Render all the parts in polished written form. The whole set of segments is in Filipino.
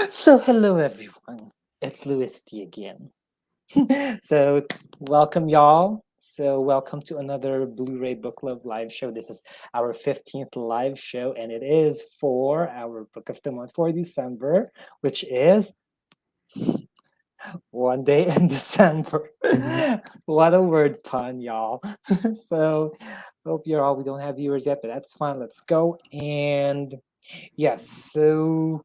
So, hello everyone. It's louisity again. So, welcome y'all. So, welcome to another BLouRay Book Club live show. This is our 15th live show, and it is for our book of the month for December, which is one day in December. What a word pun, y'all. So, hope you're all, we don't have viewers yet, but that's fine. Let's go. And yes, so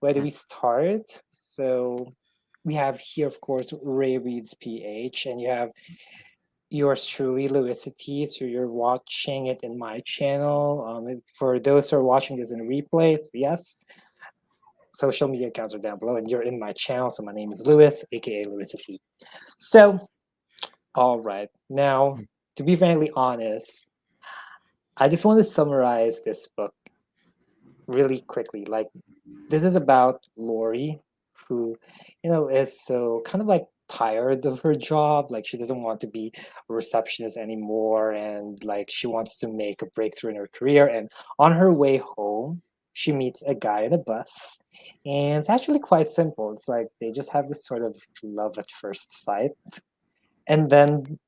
where do we start? So we have here, of course, Ray Reads PH, and you have yours truly, louisity. So you're watching it in my channel. For those who are watching this in replay, so yes, social media accounts are down below, and you're in my channel. So my name is Louis, aka louisity. So, all right, now to be frankly honest, I just want to summarize this book really quickly. Like, this is about Lori, who, is so kind of like tired of her job. Like, she doesn't want to be a receptionist anymore, and like she wants to make a breakthrough in her career. And on her way home, she meets a guy in a bus, and it's actually quite simple. It's like they just have this sort of love at first sight, and then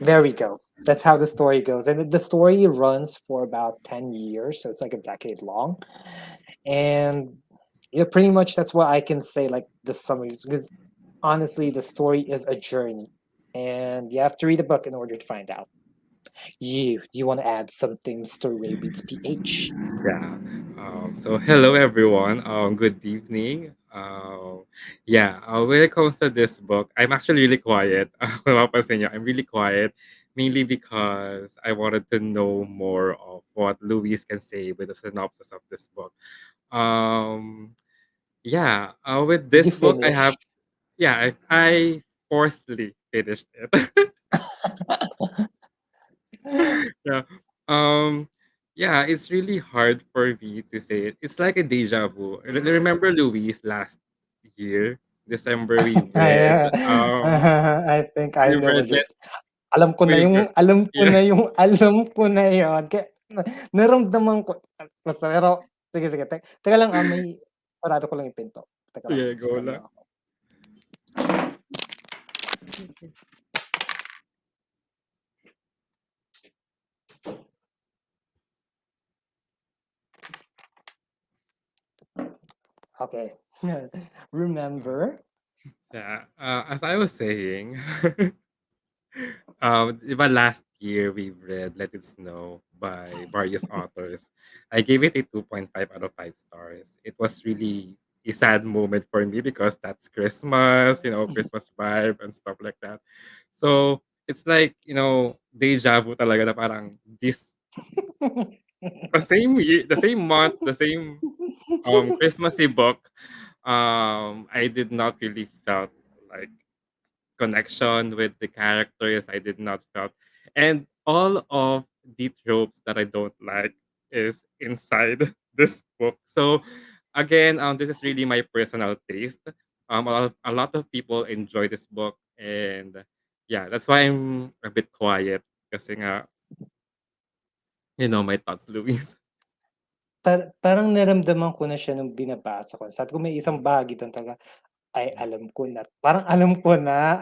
there we go. That's how the story goes. And the story runs for about 10 years, so it's like a decade long. And yeah, pretty much that's what I can say, like the summaries, because honestly, the story is a journey. And you have to read the book in order to find out. You want to add something, Mr. Ray Reads PH? Yeah. So hello everyone. Good evening. Yeah. When it comes to this book, I'm actually really quiet. Kung mapapansin niyo, I'm really quiet, mainly because I wanted to know more of what Louise can say with the synopsis of this book. Um, yeah. With Did you this book, I finish? have I forcefully finished it. Yeah. Um, yeah, it's really hard for me to say it. It's like a deja vu. Remember Louise last year, December, I think I we know read what you're let alam ko na we yung re- alam ko yeah, na yung alam ko na yun. Kaya naramdaman ko basta pero sige, sige. Teka lang, may sarado ko lang yung pinto. Teka lang, sige, go scan lang. lang ako. Okay. Remember? Yeah. As I was saying, diba last year we read Let It Snow by various authors. I gave it a 2.5 out of 5 stars. It was really a sad moment for me because that's Christmas, Christmas vibe and stuff like that. So, it's like, deja vu talaga na parang the same year, the same month, the same Christmassy book. I did not really felt like connection with the characters. I did not felt, and all of the tropes that I don't like is inside this book. So again, this is really my personal taste. A lot of people enjoy this book, and yeah, that's why I'm a bit quiet. Kasi nga, my thoughts, Louise. Parang naramdaman ko na siya nung binabasa ko. Sabi ko may isang bahagi dun talaga, ay alam ko na. Parang alam ko na.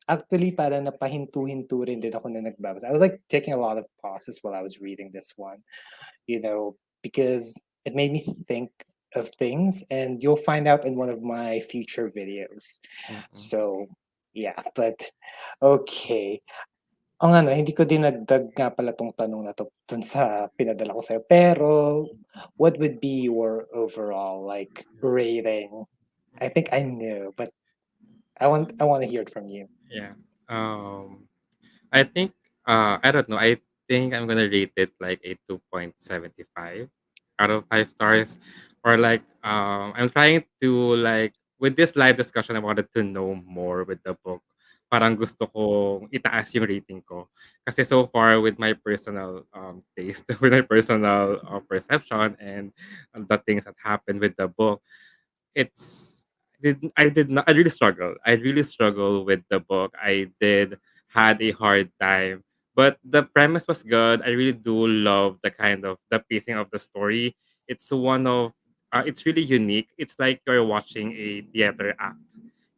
Actually parang napahinto-hinto rin din ako na nagbabasa. I was like taking a lot of pauses while I was reading this one, because it made me think of things, and you'll find out in one of my future videos. Mm-mm. So, yeah, but okay. Oo nga 'no, hindi ko dinagdag nga pala 'tong tanong na 'to dun sa pinadala ko sa'yo. Pero what would be your overall, like, rating? I think I know, but I wanna hear it from you. Yeah. Um, I think I don't know. I think I'm gonna rate it like a 2.75 out of 5 stars. Or like I'm trying to like with this live discussion I wanted to know more with the book. Parang gusto kong itaas yung rating ko. Kasi so far with my personal taste, with my personal perception and the things that happened with the book, it's I did not I really struggle. I really struggle with the book. I did had a hard time. But the premise was good. I really do love the kind of the pacing of the story. it's one of it's really unique. It's like you're watching a theater act.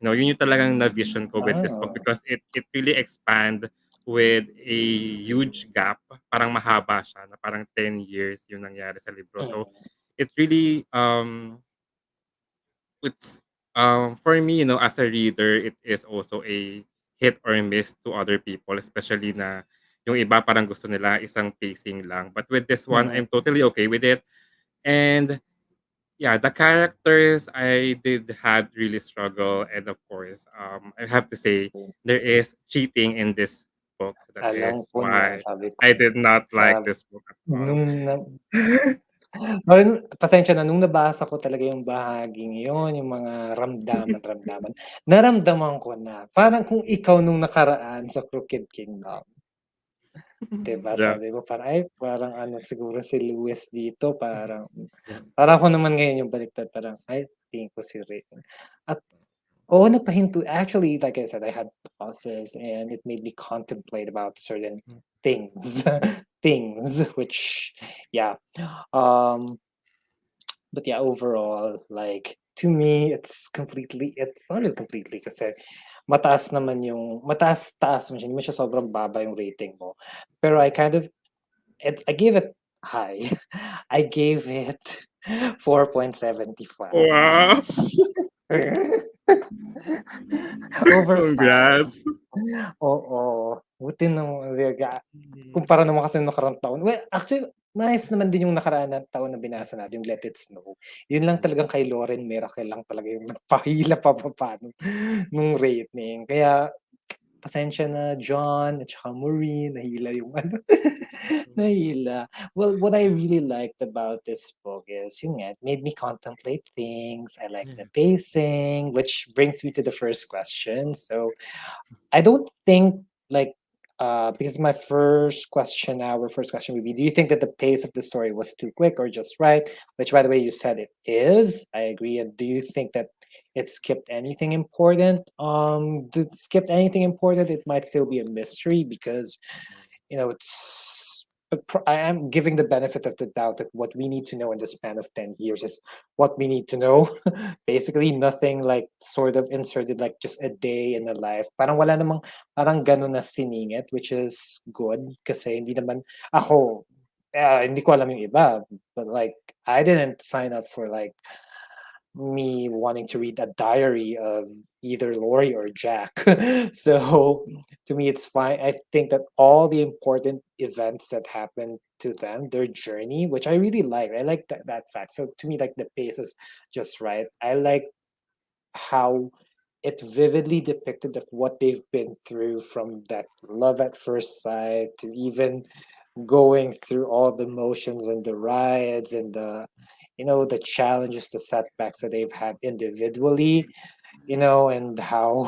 Yun yung talagang na-vision ko with this book Wow. because it really expand with a huge gap. Parang mahaba siya na parang 10 years yung nangyari sa libro. So, Mm. it really it's for me, as a reader, it is also a hit or miss to other people, especially na yung iba parang gusto nila isang pacing lang. But with this one, Mhm. I'm totally okay with it. And yeah, the characters I did had really struggle, and of course, I have to say there is cheating in this book. That Alam is ko na, why sabi ko I did not like sab this book at all. nung na pasensya na nung nabasa ko talaga yung bahaging yun, yung mga ramdaman-ramdaman, naramdaman ko na parang kung ikaw nung nakaraan sa Crooked Kingdom, 'di ba Yeah. sabi mo parang, "Ay parang ano siguro si Louis dito parang" Yeah. parang ako naman ngayon yung baliktad parang, "Ay tingin ko si Rick." At oo napahinto actually like I said, I had pauses and it made me contemplate about certain things, things which yeah, um but yeah, overall, like, to me, it's not really completely kasi mataas-taas naman siya, hindi mo siya sobrang baba yung rating mo. Pero I gave it high. I gave it 4.75. Wow! Over 5. Congrats! Oo, buti naman Mm. kumpara naman kasi nung nakaraang taon well, actually maayos naman din yung nakaraan na taon na binasa natin, yung Let It Snow. Yun lang talagang kay Lauren Miracle lang talaga yung nagpahila pababa nung rating. Kaya pasensya na John at saka Maureen, nahila yung ano, nahila. Well, what I really liked about this book is yun nga, it made me contemplate things. I like the Yeah. pacing, which brings me to the first question. So I don't think like because our first question would be, do you think that the pace of the story was too quick or just right? Which by the way you said it is. I agree. And do you think that it skipped anything important? Did it skipped anything important? It might still be a mystery because it's I am giving the benefit of the doubt that what we need to know in the span of 10 years is what we need to know. Basically, nothing like sort of inserted like just a day in the life. Parang wala namang parang ganun na siningit, which is good kasi hindi naman ako, hindi ko alam yung iba, but like I didn't sign up for like me wanting to read a diary of either Lori or Jack. So to me, it's fine. I think that all the important events that happened to them, their journey, which I really like, I like that fact. So to me, like the pace is just right. I like how it vividly depicted of what they've been through from that love at first sight to even going through all the motions and the riots and the challenges, the setbacks that they've had individually, and how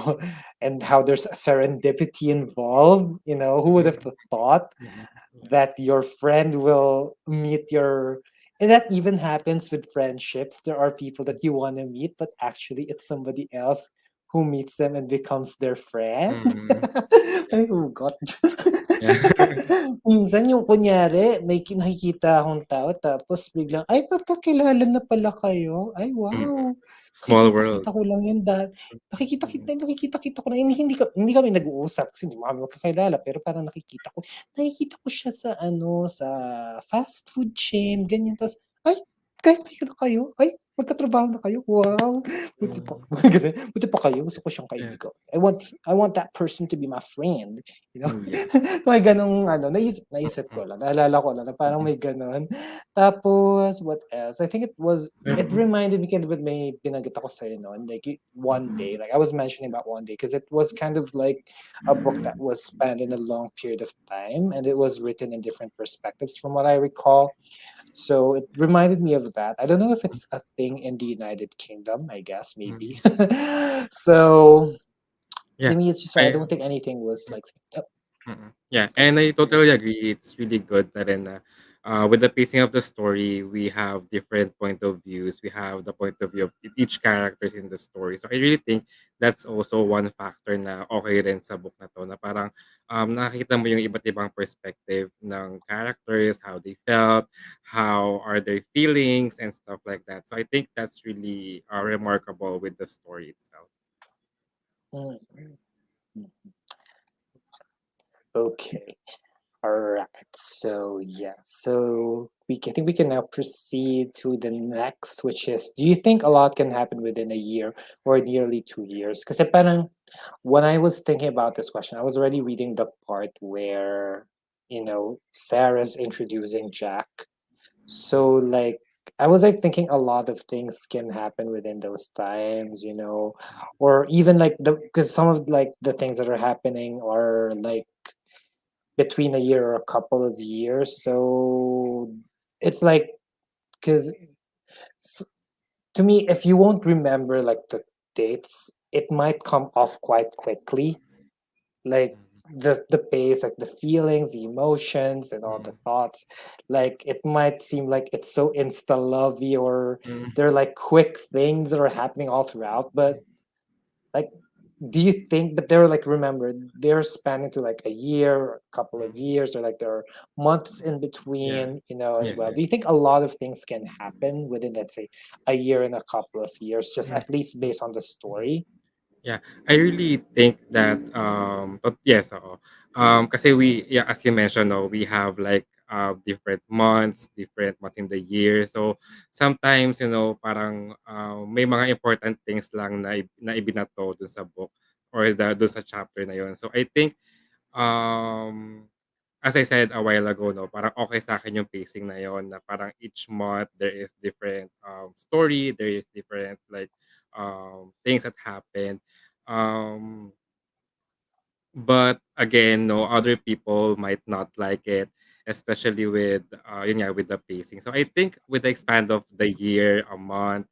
and how there's a serendipity involved. Who would have thought Mhm. Yeah. that your friend will meet your and that even happens with friendships. There are people that you want to meet, but actually it's somebody else who meets them and becomes their friend. Mm. Yeah. Ay, oh God. Yeah. Minsan yung kunyari, may nakikita akong tao tapos biglang, ay, magkakilala na pala kayo. Ay, Mm. wow. Small world. Nakikita-kita ko lang yun Mm. nakikita-kita ko na yun. Hindi kami nag-uusap kasi hindi mo kami magkakilala pero parang nakikita ko siya sa sa fast food chain, ganyan. Tapos, ay, kahit na kayo, ay, magkatrabaho na kayo. Wow. Buti pa, Mm. ganun. Buti pa kayo, gusto ko siyang Yeah. kaibigan. I want that person to be my friend. You know? Yeah. May ganong naisip Mm. ko lang, naalala ko lang na parang Mm. may ganon. Tapos, what else? I think it Mm. reminded me kind of with may binanggit ako sa'yo, no? And like one day, like I was mentioning about one day, because it was kind of like a book that was spanned in a long period of time and it was written in different perspectives from what I recall. So it reminded me of that. I don't know if it's a thing in the United Kingdom, I guess, maybe. Mm. So Yeah. to me, it's just right. I I don't think anything was like, Yeah, go, and I totally agree. It's really good na rin na with the pacing of the story, we have different point of views. We have the point of view of each characters in the story. So I really think that's also one factor na okay rin sa book na to, na parang nakikita mo yung iba't ibang perspective ng characters, how they felt, how are their feelings and stuff like that. So I think that's really remarkable with the story itself. Mm, okay. All right. So yeah. So I think we can now proceed to the next, which is: do you think a lot can happen within a year or nearly 2 years? Because parang when I was thinking about this question, I was already reading the part where Sarah's introducing Jack. So like I was like thinking a lot of things can happen within those times, or even like because some of like the things that are happening are like between a year or a couple of years. So it's like because to me, if you won't remember like the dates, it might come off quite quickly. Like the pace, like the feelings, the emotions, and all the thoughts. Like it might seem like it's so insta lovey, or Mm, they're like quick things that are happening all throughout. But like, do you think? But they're like, remember, they're spanning to like a year, or a couple of mm. years, or like there are months in Yeah. between, as Yes, well. Do yes. you think a lot of things can happen within, let's say, a year and a couple of years, just Mm, at least mm, based on the mhm. story? Yeah, I really think that but yes, oo. Kasi yeah, as you mentioned, no, we have like different months in the year. So sometimes, parang may mga important things lang na ibinato dun sa book or dun sa chapter na yon. So I think um as I said a while ago, no, parang okay sa akin yung pacing na yon, na parang each month there is different story, there is different like things that happen. Um, but again, no, other people might not like it, especially with yun nga, with the pacing. So I think with the expand of the year, a month,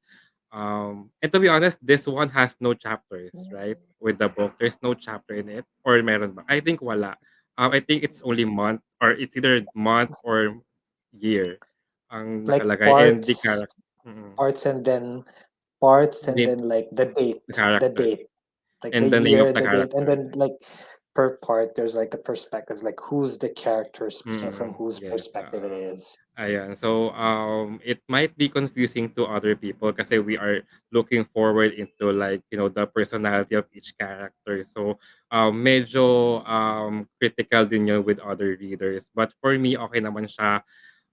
and to be honest, this one has no chapters, right? With the book, there's no chapter in it, or meron ba? I think wala. I think it's only month, or it's either month or year ang Like nakalagay, and the parts, character, parts, and then parts, and the, then like the the date, the character, date, like the and the name year of and the the date, and character. then like per part, there's like the perspective, like who's the character speaking from, Mm, whose yes. perspective it is. Ayan. So, it might be confusing to other people kasi we are looking forward into like, the personality of each character. So, medyo critical din yun with other readers. But for me, okay naman siya.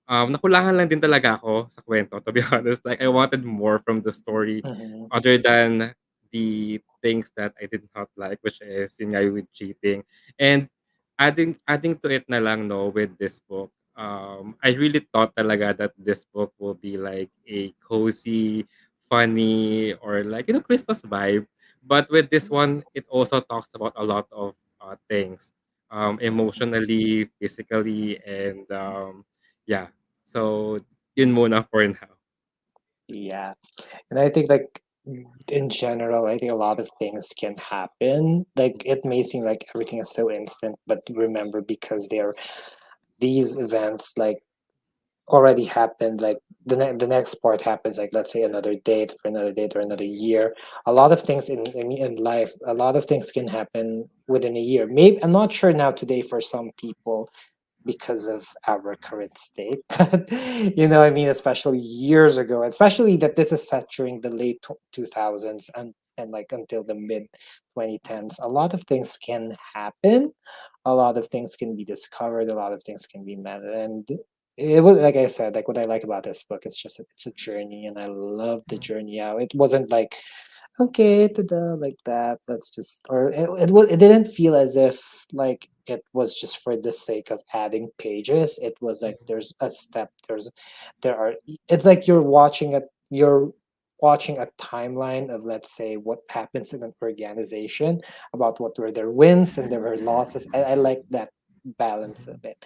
Nakulangan lang din talaga ako sa kwento, to be honest. Like, I wanted more from the story Mhm. other than the things that I did not like, which is yun nga with cheating. And adding to it na lang, no, with this book, I really thought talaga that this book will be like a cozy, funny, or like, Christmas vibe. But with this one, it also talks about a lot of things, emotionally, physically, and yeah. So, yun muna for now. Yeah. And I think like in general, I think a lot of things can happen. Like it may seem like everything is so instant, but remember, because they're these events like already happened, like the next part happens, like let's say another date for another date or another year. A lot of things in life, a lot of things can happen within a year. Maybe I'm not sure now today for some people because of our current state. But I mean, especially years ago, especially that this is set during the late 2000s and like until the mid 2010s, a lot of things can happen. A lot of things can be discovered. A lot of things can be met. And it was, like I said, like what I like about this book, it's just it's a journey, and I love the journey out. It wasn't like okay, ta-da, like that. Let's just, or it didn't feel as if like it was just for the sake of adding pages. It was like there's a step, there are, it's like you're watching a timeline of, let's say, what happens in an organization, about what were their wins and there were losses. I like that balance of it.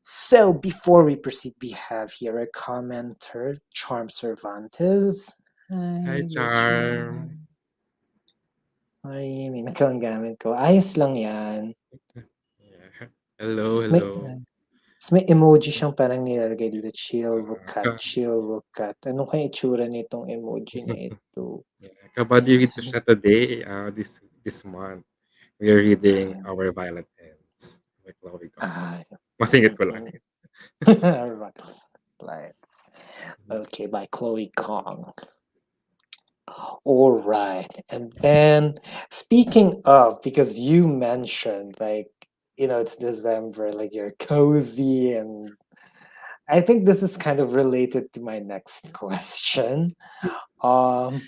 So before we proceed, we have here a commenter, Charm Cervantes. Hi, Hi, Charm. Richard. Ay, may nakaw ang gamit ko. Ayos lang yan. Yeah. Hello, Just may, hello. Tas may emoji siyang parang nilalagay dito, ka chill will cut. Ano kaya itsura nitong emoji na ito? yeah, kabady read ko siya today, this month. We're reading Ah, Our Violet Ends by Chloe Gong. ah, Masingit ko lang. mm. Lights. Mhm. Okay, by Chloe Kong. All right. And then speaking of, because you mentioned like, it's December, like you're cozy, and I think this is kind of related to my next question. Um,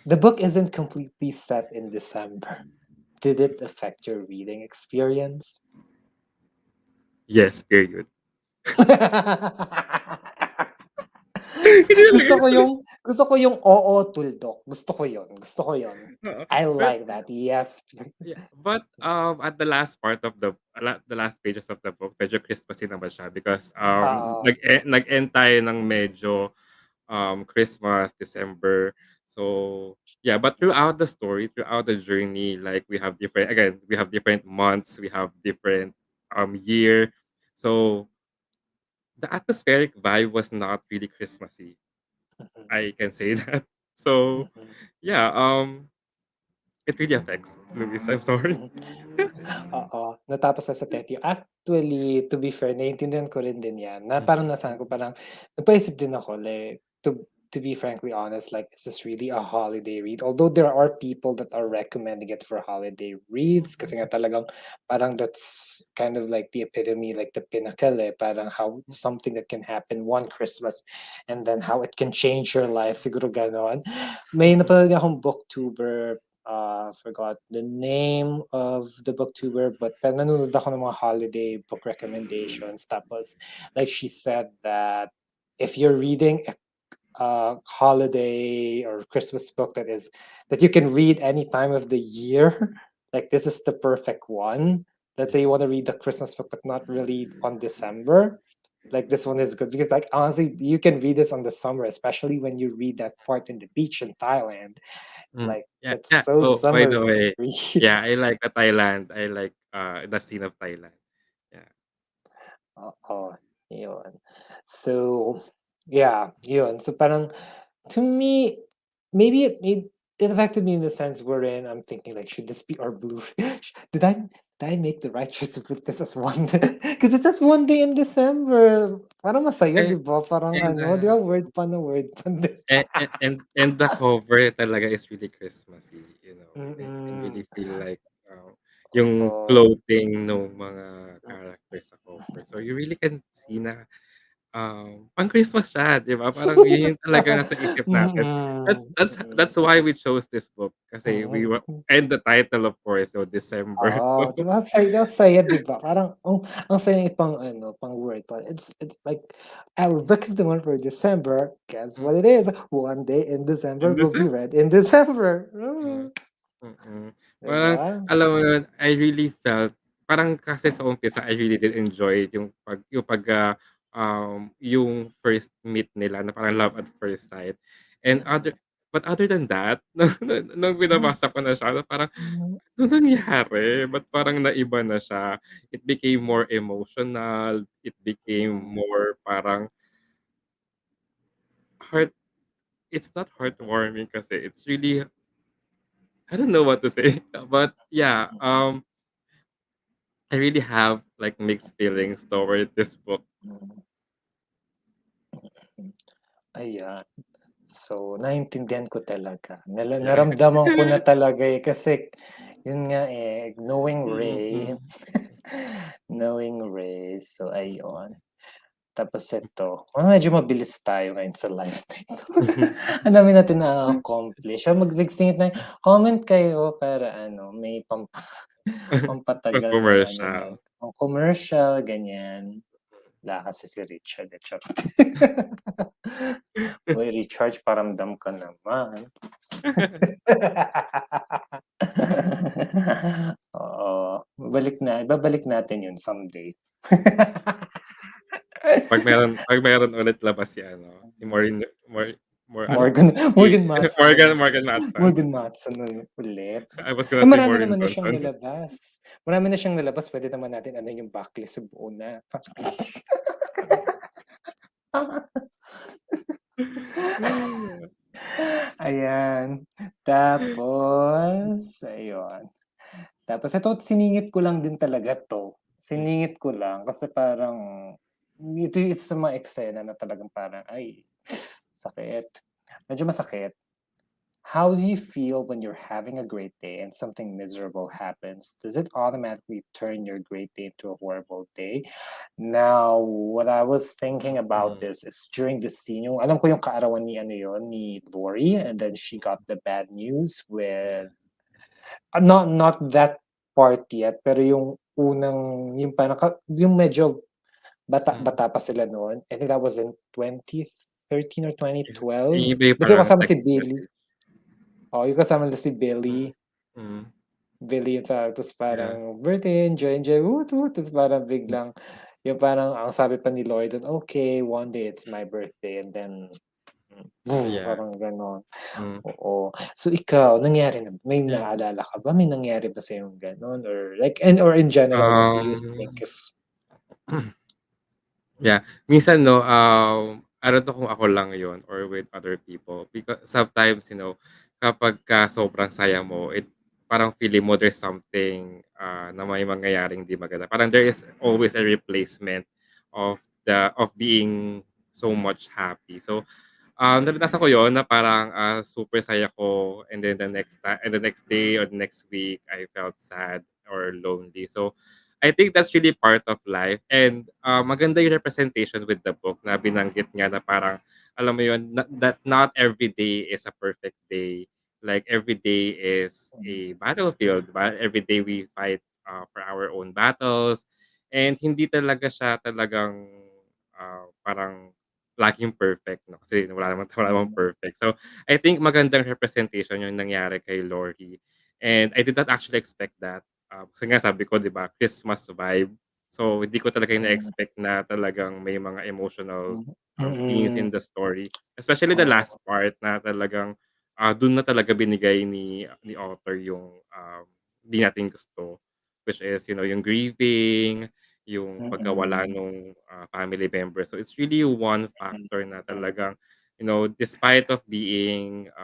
the book isn't completely set in December. Did it affect your reading experience? Yes, period. Hindi talaga gusto Gusto ko yung oo tuldok. Gusto ko yun. oo. I But like that. Yes. yeah, but, at the last part of the last pages of the book, medyo Christmassy naman siya because, Oo. nag-end tayo ng medyo, Christmas, December. So, yeah, but throughout the story, throughout the journey, like, we have different months, we have different, year. So, the atmospheric vibe was not really Christmassy. Mhm, I can say that. So, mhm. yeah, it really affects Luis. I'm sorry. Mhm. Oo, natapos na sa Petio. Actually, to be fair, naiintindihan ko rin din 'yan, na parang Mhm, nasabi ko parang napaisip din ako like, to be frankly honest, like, is this really a holiday read? Although there are people that are recommending it for holiday reads kasi nga talagang parang that's kind of like the epitome, like the pinnacle, eh, parang how something that can happen one Christmas and then how it can change your life, siguro gano'n. May mhm, napanood akong booktuber, forgot the name of the booktuber, but nanonood ako ng mga holiday book recommendations. Tapos, like she said that if you're reading a holiday or Christmas book that you can read any time of the year, like this is the perfect one. Let's say you mhm, want to read the Christmas book, but not really on December. Like this one is good because, like, honestly, you can read this on the summer, especially when you read that part in the beach in Thailand. Like Yeah, it's yeah. so Oh, by the summery to way, read. yeah, I like the Thailand. I like, the scene of Thailand. Yeah. Oo, yun. So, yeah, yun. So parang to me, maybe it affected me in the sense wherein I'm thinking like, should this be our blue? Did I make the right choice to put this as one day? Because it says one day in December. Parang masaya, And di ba? Parang and, ano, di ba? Word pa na word pa, di ba? and the cover talaga is really Christmassy, you know. I can Mm, really feel like, yung oo. clothing ng mga characters sa cover. So you really can see na, pang-Christmas siya, 'di ba? Parang yun yung talagang nasa isip natin. Mm. That's why we chose this book kasi Mm. and the title of course, so December. So Oo, 'di ba ang saya 'di ba? Parang ang saya ipang ano, pang-word pa. It's like, our book of the month for December, guess mm, what it is? One day in December in will be December. read in December. Mm, mm. 'Di Parang ba? alam mo yun, I really felt parang kasi sa umpisa I really did enjoy yung first meet nila na parang love at first sight. And other than that, nung binabasa ko na siya na parang, Mm. "Ano nangyari? Ba't parang naiba na siya?" It became more emotional, it became Mm. more parang heart it's not heartwarming kasi it's really I don't know what to say. But yeah, I really have like mixed feelings toward this book. Mm. Ayan. So, naintindihan ko talaga. Yeah. Naramdaman ko na talaga, eh, kasi yun nga, eh, knowing Ray, Mm. knowing Ray, so ayun. Tapos eto, medyo mabilis tayo ngayon sa live na ito. Ang dami natin na-accomplish. Magsingit na comment kayo para ano, may pampatagal ng ano na Pang-commercial. commercial, ganyan. Wala kasi si Richard, eh, charot. Uy, Richard, paramdam ka naman. Oo, ibabalik natin yun someday. 'Pag meron ulit labas si ano, si Maureen Ano? Morgan Matson. Morgan Matson. Morgan Matson ulit. I was gonna say Marami Morgan naman na siyang Johnson. nalabas. Marami na siyang nalabas. Pwede naman natin ano yung backlist sa buo na. Ayan. Tapos, ayun. Tapos ito, siningit ko lang din talaga to. Siningit ko lang kasi parang ito yung isa sa mga eksena na talagang parang, ay, sakit. Medyo masakit. How do you feel when you're having a great day and something miserable happens? Does it automatically turn your great day into a horrible day? Now, what I was thinking about this is during the scene, yung, alam ko yung kaarawan ni ano yun, ni Lori, and then she got the bad news with, not that part yet, pero yung unang, yung parang, yung medyo bata pa sila noon. I think that was in 2013 or 2012. Yung iba yung Kasi yung parang kasama si text Billy. message. Oh, yung kasama nila si Billy. Mm. Billy yun sa, tapos Yeah. parang, birthday, enjoy, woot, woot. Tapos parang biglang, yung parang, ang sabi pa ni Lloyd, okay, one day it's my birthday, and then, Yeah. parang ganon. Mm. Oo. So ikaw, nangyari na, may naalala ka ba? May nangyari ba sa yung ganon? Or like, or in general, what do you think if... Yeah. Minsan 'no, I don't know kung ako lang yon or with other people because sometimes, kapagka sobrang saya mo, parang feeling mo there's something, na may mangyayaring di maganda. Parang there is always a replacement of being so much happy. So, naranasan ko yon na parang, super saya ko and then the next day or the next week, I felt sad or lonely. So, I think that's really part of life and, maganda yung representation with the book na binanggit nga na parang, alam mo yun, that not every day is a perfect day. Like, every day is a battlefield, ba? Every day we fight, for our own battles and hindi talaga siya talagang, parang laging perfect 'no, kasi wala namang perfect. So, I think magandang representation yung nangyari kay Lori and I did not actually expect that. Kasi nga sabi ko 'di ba, Christmas vibe. So, hindi ko talaga ina-expect na talagang may mga emotional, scenes in the story. Especially the last part na talagang, dun na talaga binigay ni author yung, di natin gusto. Which is, yung grieving, yung pagkawala nung, family member. So, it's really one factor na talagang, despite of being,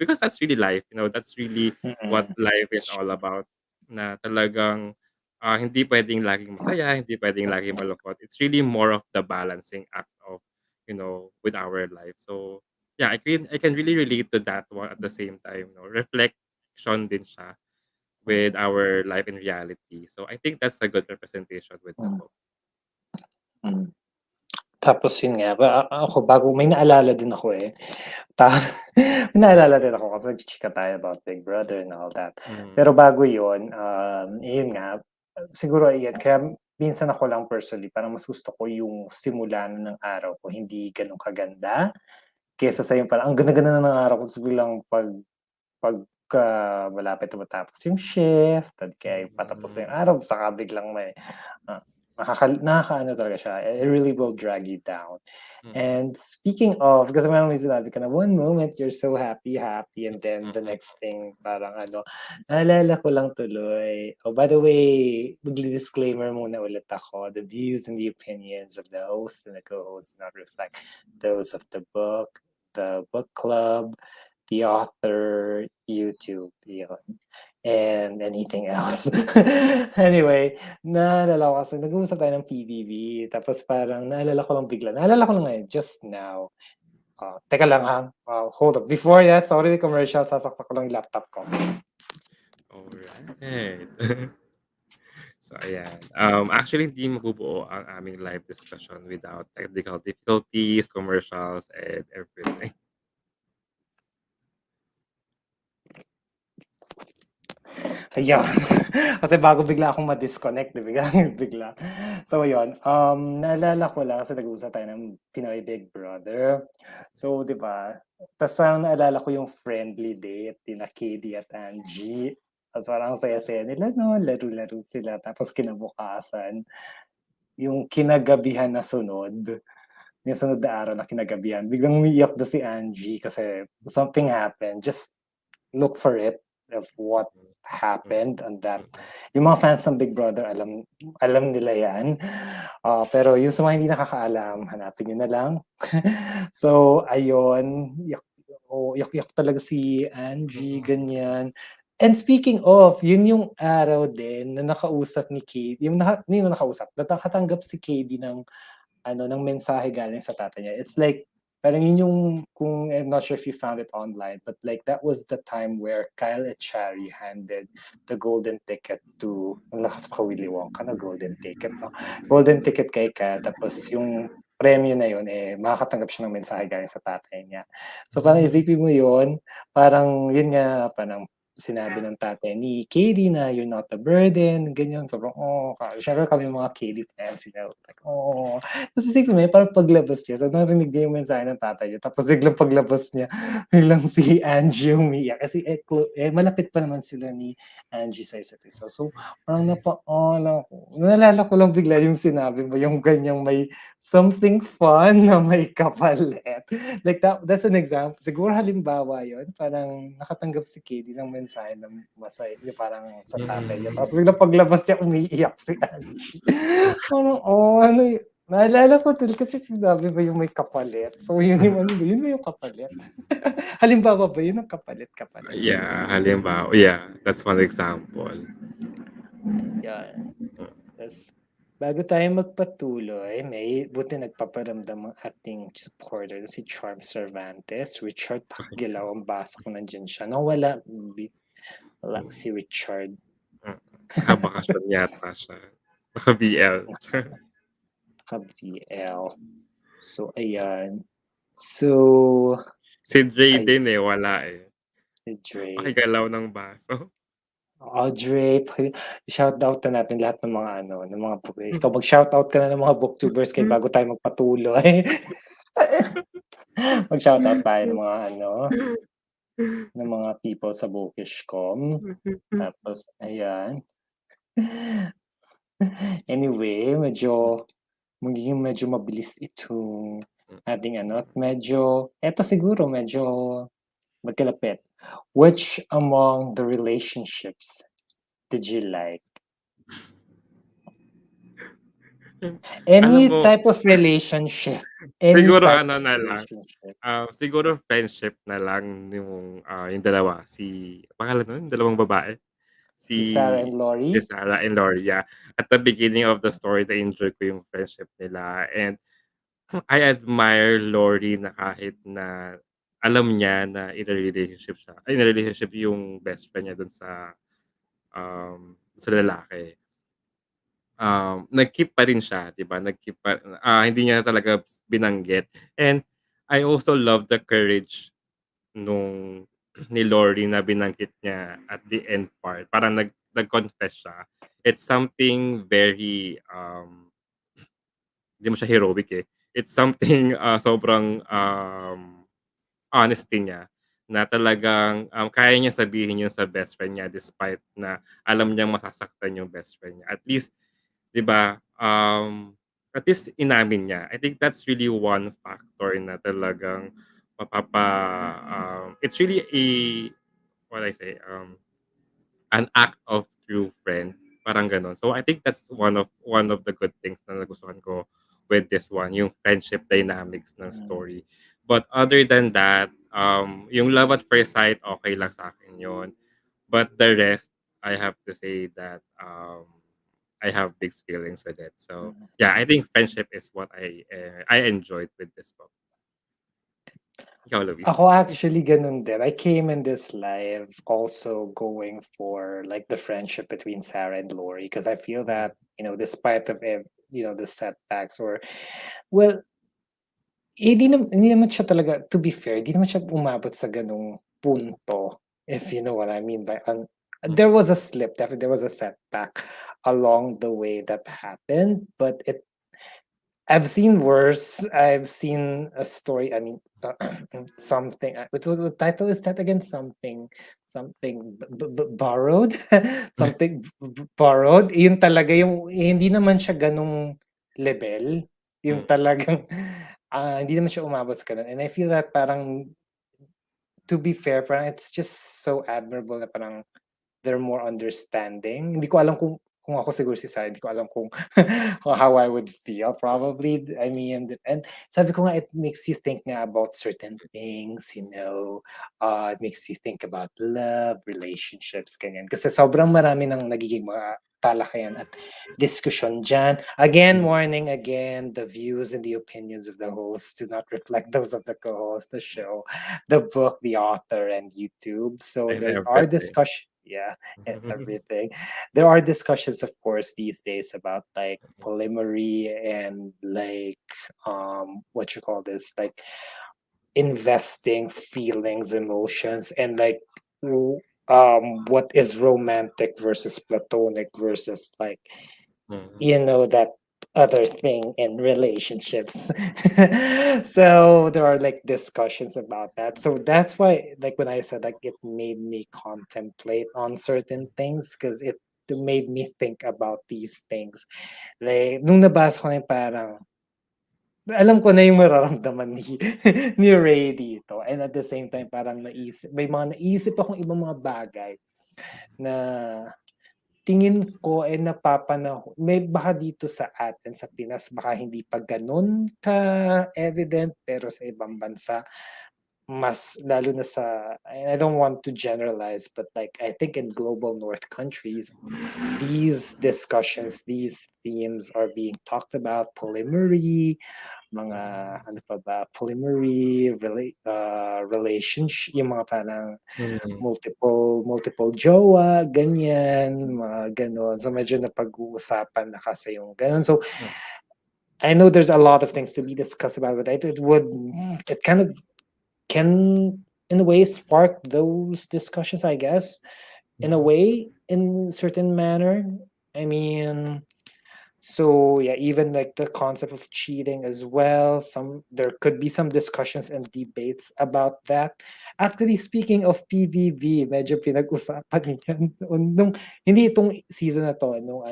because that's really life, that's really what life is all about na talagang, hindi puwedeng laging masaya, hindi puwedeng laging malungkot. It's really more of the balancing act of, with our life. So, yeah, I can really relate to that one at the same time, reflection din siya with our life in reality. So, I think that's a good representation with the book. Tapos yun nga, ako bago may naalala din ako may naalala din ako kasi nagchichika tayo about Big Brother and all that. Pero bago yun, yun nga, siguro ayan, kaya minsan ako lang personally, parang mas gusto ko yung simula ng araw ko, hindi ganun kaganda. Kesa sa yung parang, ang ganda-ganda na ng araw ko, tapos bilang pagka malapit na matapos yung shift, at kaya patapos na yung araw, saka biglang may, nakakaano talaga siya. It really will drag you down. And speaking of, kasi may sinabi ka na, one moment you're so happy, and then the next thing, parang naalala ko lang tuloy. Oh, by the way, disclaimer muna ulit ako. The views and the opinions of the host and the co-host do not reflect those of the book club, the author, YouTube, yun, and anything else. Anyway, naalala ko kasi nag-uusap tayo ng PVV, tapos parang naalala ko lang ngayon, just now. Teka lang ha, hold up. Before that, sorry, commercial, sasaksak ko lang yung laptop ko. Alright. So, ayan. Actually, hindi mabubuo ang aming live discussion without technical difficulties, commercials, and everything. Ayan. Kasi bago bigla akong ma-disconnect, bigla. So, yun. Naalala ko lang kasi nag-uusap tayo ng Pinoy Big Brother. So, di ba? Tapos parang naalala ko yung friendly date na Katie at Angie. Tapos parang saya-saya nila, no? Laro-laro sila. Tapos kinabukasan, yung kinagabihan na sunod, yung sunod na araw na kinagabihan, biglang umiiyak na si Angie kasi something happened. Just look for it of what happened on that. Yung mga fans ng Big Brother, alam nila yan. Pero yung sa mga hindi nakakaalam, hanapin nyo na lang. So, ayun, yak talaga si Angie, ganyan. And speaking of, yun yung araw din na nakausap ni Kate, hindi mo nakausap, nakatanggap si Katie ng ng mensahe galing sa tatay niya. It's like, parang yun yung, I'm not sure if you found it online, but like that was the time where Kyle Echari handed the golden ticket to, ang lakas pa Willy Wonka na golden ticket, no? Golden ticket kay Kyle, tapos yung premyo na yun, makakatanggap siya ng mensahe galing sa tatay niya. So parang isipin mo yun, parang yun nga, parang sinabi ng tatay ni Katie na you're not a burden, ganyan. Sobrang, syempre kami mga Katie fans, like, tapos isipin mo, parang paglabas niya, so narinig niya yung mensahe ng tatay niya, tapos biglang paglabas niya, biglang si Angie umiyak. Kasi malapit pa naman sila ni Angie sa isa't isa. So parang naalala ko lang bigla yung sinabi mo, yung ganyang may something fun na may kapalit. Like that's an example. Siguro halimbawa yun, parang nakatanggap si Katie ng mensahe ng masaya, yung parang sa tatay niya. Tapos biglang paglabas niya, umiiyak si Angie. Parang, naalala ko tuloy kasi sinabi ba yung may kapalit? So yun yung kapalit. Halimbawa ba yun ang kapalit? Yeah, halimbawa. Yeah, that's one example. Yan. Tapos, bago tayo magpatuloy, buti nagpaparamdam ang ating supporter, si Charm Cervantes. Richard Pakigilaw, ang basa ko nandyan siya. Wala si Richard. Nakabakasyon yata siya. Naka-BL. Naka-BL. So, ayan. So, si Dre din wala Si Dre. Pakigalaw ng baso. Audrey, shoutout na natin lahat ng mga ng mga book. Ikaw mag-shoutout ka na ng mga booktubers kay bago tayo magpatuloy. Mag-shoutout tayo ng mga ng mga people sa Bookish.com. Tapos, ayan. Anyway, magiging medyo mabilis itong ating at medyo, eto siguro, medyo magkalapit. Which among the relationships did you like? Any type of relationship. Siguro na lang. Siguro friendship na lang yung dalawa. Pangalan nun, dalawang babae. Si Sarah and Laurie? Si Sarah and Laurie, yeah. At the beginning of the story, na-enjoy ko yung friendship nila. And I admire Laurie na kahit na alam niya na in a relationship yung best friend niya dun sa lalaki. Nag-keep pa rin siya, 'di ba? Nag-keep pa, hindi niya talaga binanggit. And I also love the courage ni Laurie na binanggit niya at the end part. Parang nag-confess siya. It's something very hindi mo siya heroic It's something sobrang honesty niya na talagang kaya niya sabihin yun sa best friend niya despite na alam niyang masasaktan yung best friend niya. At least 'di ba, at least inamin niya. I think that's really one factor na talagang it's really what I say, an act of true friend, parang gano'n. So I think that's one of the good things na nagustuhan ko with this one, yung friendship dynamics ng story. But other than that, yung love at first sight, okay lang sa akin yun. But the rest, I have to say that I have mixed feelings with it. So yeah, I think friendship is what I enjoyed with this book. Ikaw, Luis. Ako actually ganun din. I came in this live also going for like the friendship between Sarah and Laurie because I feel that, despite of the setbacks or well, hindi naman siya talaga, to be fair, hindi naman siya umabot sa ganung punto, if you know what I mean by there was a slip, definitely there was a setback along the way that happened, but I've seen worse. I've seen a story. I mean, something. What title is that again? Something borrowed. Something borrowed. Yun talaga yung hindi naman siya ganung level. Yung talagang hindi naman siya umabot sa gano'n, and I feel that parang, to be fair, parang it's just so admirable na parang they're more understanding. Hindi ko alam kung ako siguro si Sarah, hindi ko alam kung kung how I would feel probably. I mean, and sabi ko nga, it makes you think nga about certain things, it makes you think about love, relationships, ganyan. Kasi sobrang marami ng nagiging mga talakayan at diskusyon diyan. Again, warning again, the views and the opinions of the host do not reflect those of the co-host, the show, the book, the author, and YouTube. So And there's our everything. discussion. Yeah, and everything. There are discussions, of course, these days about like polyamory and like what you call this, like investing feelings, emotions, and like what is romantic versus platonic versus like that other thing in relationships. So there are like discussions about that. So that's why, like when I said like it made me contemplate on certain things, because it made me think about these things. Like nung nabasa ko na yung parang alam ko na yung mararamdaman ni ni Ray dito, and at the same time parang may mga naisip akong ibang mga bagay na tingin ko ay may baka dito sa atin sa Pinas baka hindi pa gano'n ka-evident, pero sa ibang bansa mas lalo na sa, I don't want to generalize, but like I think in global north countries, these discussions, these themes are being talked about. Polyamory, mga ano pa ba, polyamory, relationship, yung mga parang multiple jowa, ganyan, mga gano'n. So medyo napag-uusapan na kasi yung gano'n. So I know there's a lot of things to be discussed about, but it kind of can in a way spark those discussions, I guess, in a way, in certain manner. I mean, so yeah, even like the concept of cheating as well. There could be some discussions and debates about that. Actually, speaking of PVV, medyo pinag-usapan yan hindi itong season na to, nung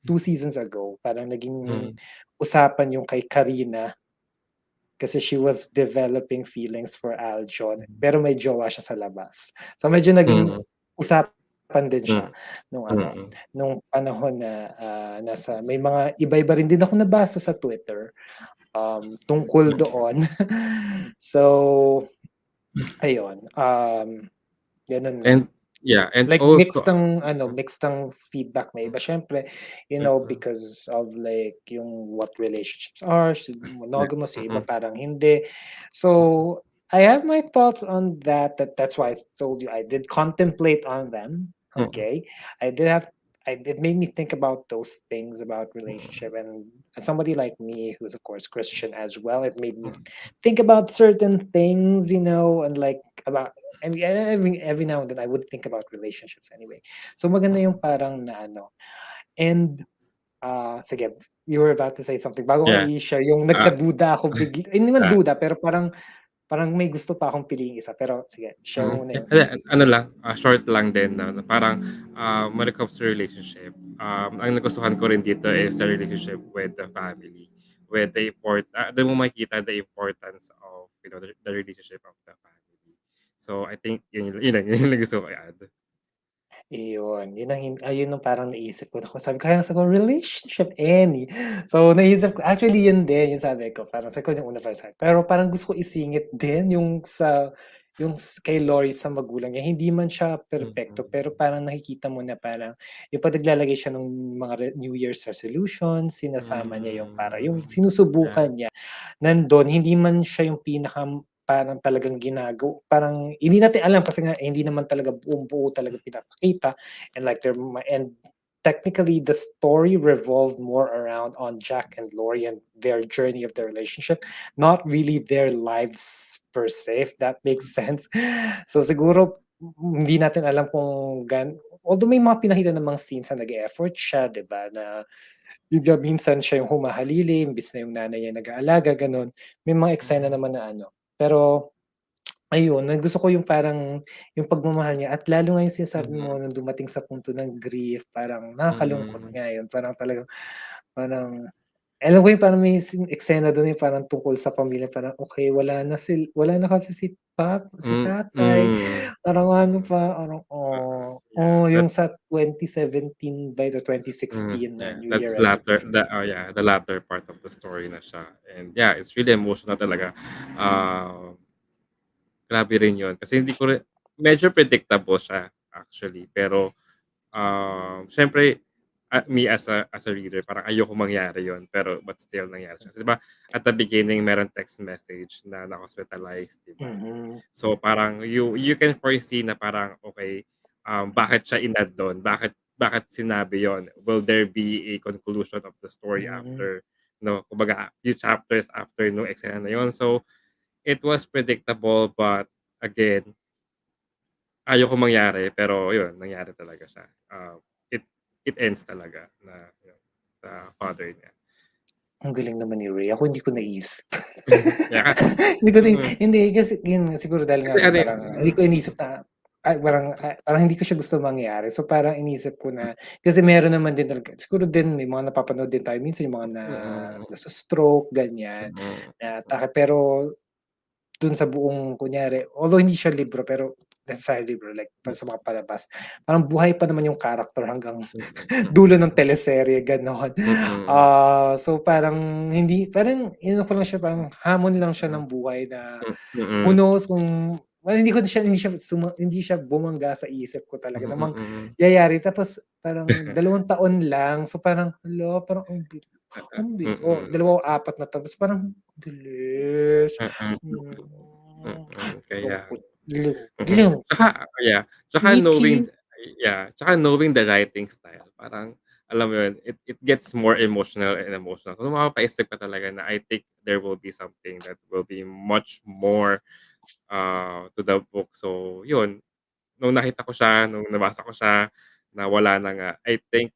2 seasons ago, parang naging usapan yung kay Karina kasi she was developing feelings for Aljon, pero may jowa siya sa labas. So medyo naging usapan din siya nung panahon na may mga iba-iba rin din ako nabasa sa Twitter tungkol doon. So ayun, ganun nga. And yeah, and Like also mixed ng feedback, may iba siyempre, because of like yung what relationships are, monogamous, yung iba parang hindi. So I have my thoughts on that's why I told you I did contemplate on them. Okay. It made me think about those things about relationship, and as somebody like me who's of course Christian as well, it made me think about certain things, and like about, and every now and then I would think about relationships anyway. So maganda yung parang na and sige, you were about to say something bago ko yeah, i-share yung uh, nagkaduda ako bigla, hindi naman uh, duda pero parang may gusto pa akong piliing isa, pero sige, share mo muna yung ano lang, short lang din na parang, when it comes to relationship, ang nagustuhan ko rin dito is the relationship with the family, with dun mo makikita the importance of, the relationship of the family. So, I think yun yung gusto ko i-add. Iyon, yun ang parang naisip ko, sabi ko relationship any. So naisip ko actually yun din yung sabi ko, parang sabi ko yung una para sa'kin. Pero parang gusto ko isingit din kay Lori sa magulang niya. Hindi man siya perpekto, pero parang nakikita mo na parang yung 'pag naglalagay siya ng mga New Year's resolutions, sinasama niya yung yung Yeah. sinusubukan niya nandun, hindi man siya yung parang talagang parang hindi natin alam kasi nga hindi naman talaga buong-buo talaga pinapakita, and like and technically the story revolved more around on Jack and Lori and their journey of their relationship, not really their lives per se, if that makes sense. So siguro hindi natin alam kung although may mga pinakita namang scenes na nag-e-effort siya, 'di ba, na yung minsan siya yung humahalili imbis na yung nanay niya nag-aalaga, gano'n. May mga eksena naman na pero ayun, gusto ko yung parang yung pagmamahal niya, at lalo nga yung sinasabi mo nung dumating sa punto ng grief, parang nakakalungkot nga yun. Parang talagang parang alam ko yung parang may eksena dun yung parang tungkol sa pamilya parang, okey wala na kasi si tatay, Mm. parang ano pa, parang, Yeah, yung sa 2017 ba ito 2016 na yeah, New Year that's latter resolution. yeah, the latter part of the story na siya and yeah, it's really emotional talaga. Grabe rin yun kasi hindi ko rin medyo predictable siya actually pero, siyempre, me as a reader parang ayokong mangyari yun pero but still nangyari siya. Kasi 'di ba at the beginning merong text message na na-hospitalized, 'di ba? Mhm, So, parang you can foresee na parang, okey, bakit siya in-add dun, bakit sinabi yon. Will there be a conclusion of the story hmm, after, kumbaga few chapters after nung eksena na yun. So, it was predictable but again, ayokong mangyari pero yun, nangyari talaga siya. It it ends talaga na yun, sa father niya. ang galing naman ni Ray, ako hindi ko naisip. Kaya Hindi ko mm, hindi kasi yun siguro dahil kasi nga rin ano, parang hindi ko inisip na parang hindi ko siya gusto mangyari. So, parang inisip ko na kasi meron naman din talaga siguro din may mga napapanood din tayo minsan yung mga mm, naso-stroke ganyan, mm, na pero dun sa buong kunyari although hindi siya libro pero nasa libro like mm, sa mga palabas, parang buhay pa naman yung character hanggang mm, dulo ng mm, teleserye gano'n. mm, So parang hindi parang inano ko lang siya parang hamon lang siya mm, ng buhay na who mm, knows kung well hindi siya bumangga sa isip ko talaga na mm. mangyayari tapos parang 2 taon lang so parang hala parang ang bilis o Mm, 2 o 4 na tapos parang bilis. mm, kaya Lungkot lung mm. lungkot Tsaka titi. knowing the writing style parang alam mo yun, it gets more emotional and emotional. So, mapapaisip ka talaga na I think there will be something that will be much more, to the book. So, yun, nung nakita ko siya, nung nabasa ko siya na wala na nga, I think,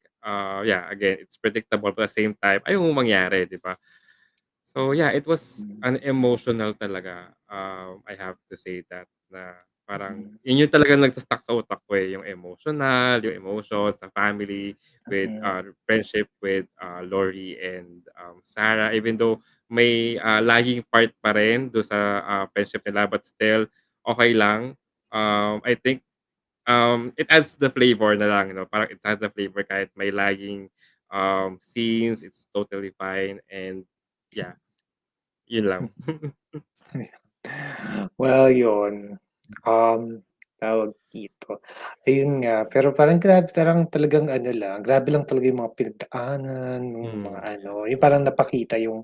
yeah, again, it's predictable but at the same time ayaw mong mangyari, 'di ba? So, yeah, it was Mm, an emotional talaga, I have to say that na parang mm, yun yung talagang nagsa-stuck sa utak ko, eh, yung emotional, yung emotions sa family with, mm, friendship with, Lori and, Sarah even though may, lagging part pa rin dun sa, friendship nila but still okey lang. I think, it adds the flavor na lang, parang it adds the flavor kahit may lagging, scenes, it's totally fine and yeah. Yun lang. well, yun, tawag dito, ayun nga, pero parang grabe parang talagang ano lang, grabe lang talaga yung mga pinagdaanan nung mga Hmm, ano, yung parang napakita yung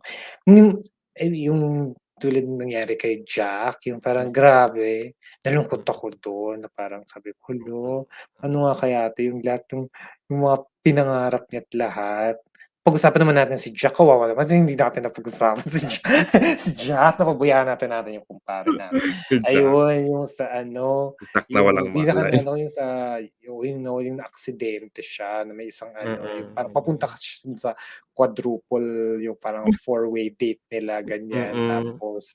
yung tulad ng nangyari kay Jack, yung parang grabe, nalungkot mm, ako dun na parang sabi ko, mm, "Hala, ano nga kaya 'to?" Yung lahat yung mga pinangarap niya't lahat. Pag-usapan naman natin si Jack, kawawa naman kasi hindi natin napag-usapan si Jack. Si Jack, napabayaan natin yung kumpare natin. good job. Ayun, yung sa ano, Itak na walang yung pinaka malay. naano ko yung sa yung naaksidente siya na may isang ano, yung parang papunta Mm, kasi siya dun sa quadruple, yung parang four-way date nila ganyan. mm, Tapos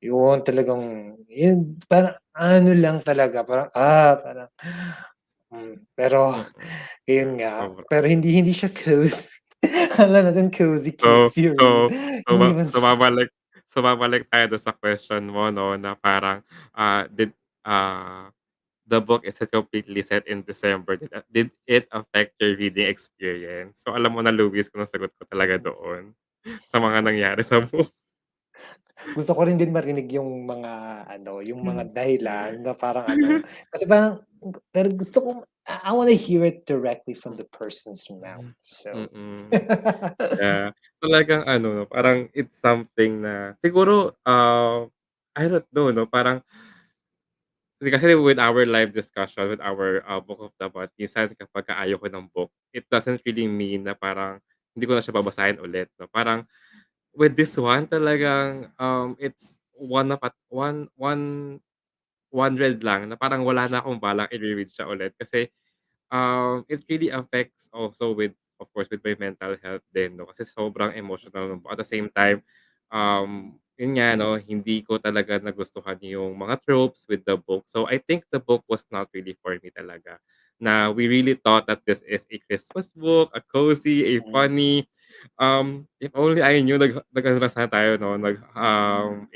yun talagang yun parang ano lang talaga parang, parang, pero mm. yun nga, Sobra. pero hindi hindi siya cozy. Akala natin cozy So cutesy read, so so hindi ba man so babalik tayo dun sa question mo 'no, na parang, the book is completely set in December. Did it affect your reading experience? So, alam mo na Luis kung anong sagot ko talaga doon, sa mga nangyari sa book. gusto ko rin din marinig yung mga ano, yung mga dahilan na parang ano, kasi parang pero gusto ko I wanna hear it directly from the person's mouth. So Mm. Yeah, talagang ano 'no, parang it's something na siguro, I don't know 'no, parang kasi with our live discussion, with our, book of the month, minsan kapagka ayaw ko ng book, it doesn't really mean na parang hindi ko na siya babasahin ulit 'no. Parang with this one talagang, it's one read lang na parang wala na akong balak i-reread siya ulit kasi it really affects also with of course with my mental health din 'no, kasi sobrang emotional nung at the same time, yun nga 'no, hindi ko talaga nagustuhan yung mga tropes with the book. So, I think the book was not really for me talaga, na we really thought that this is a Christmas book, a cozy, a mm, funny, If only I knew nag-ano na sana tayo 'no, yung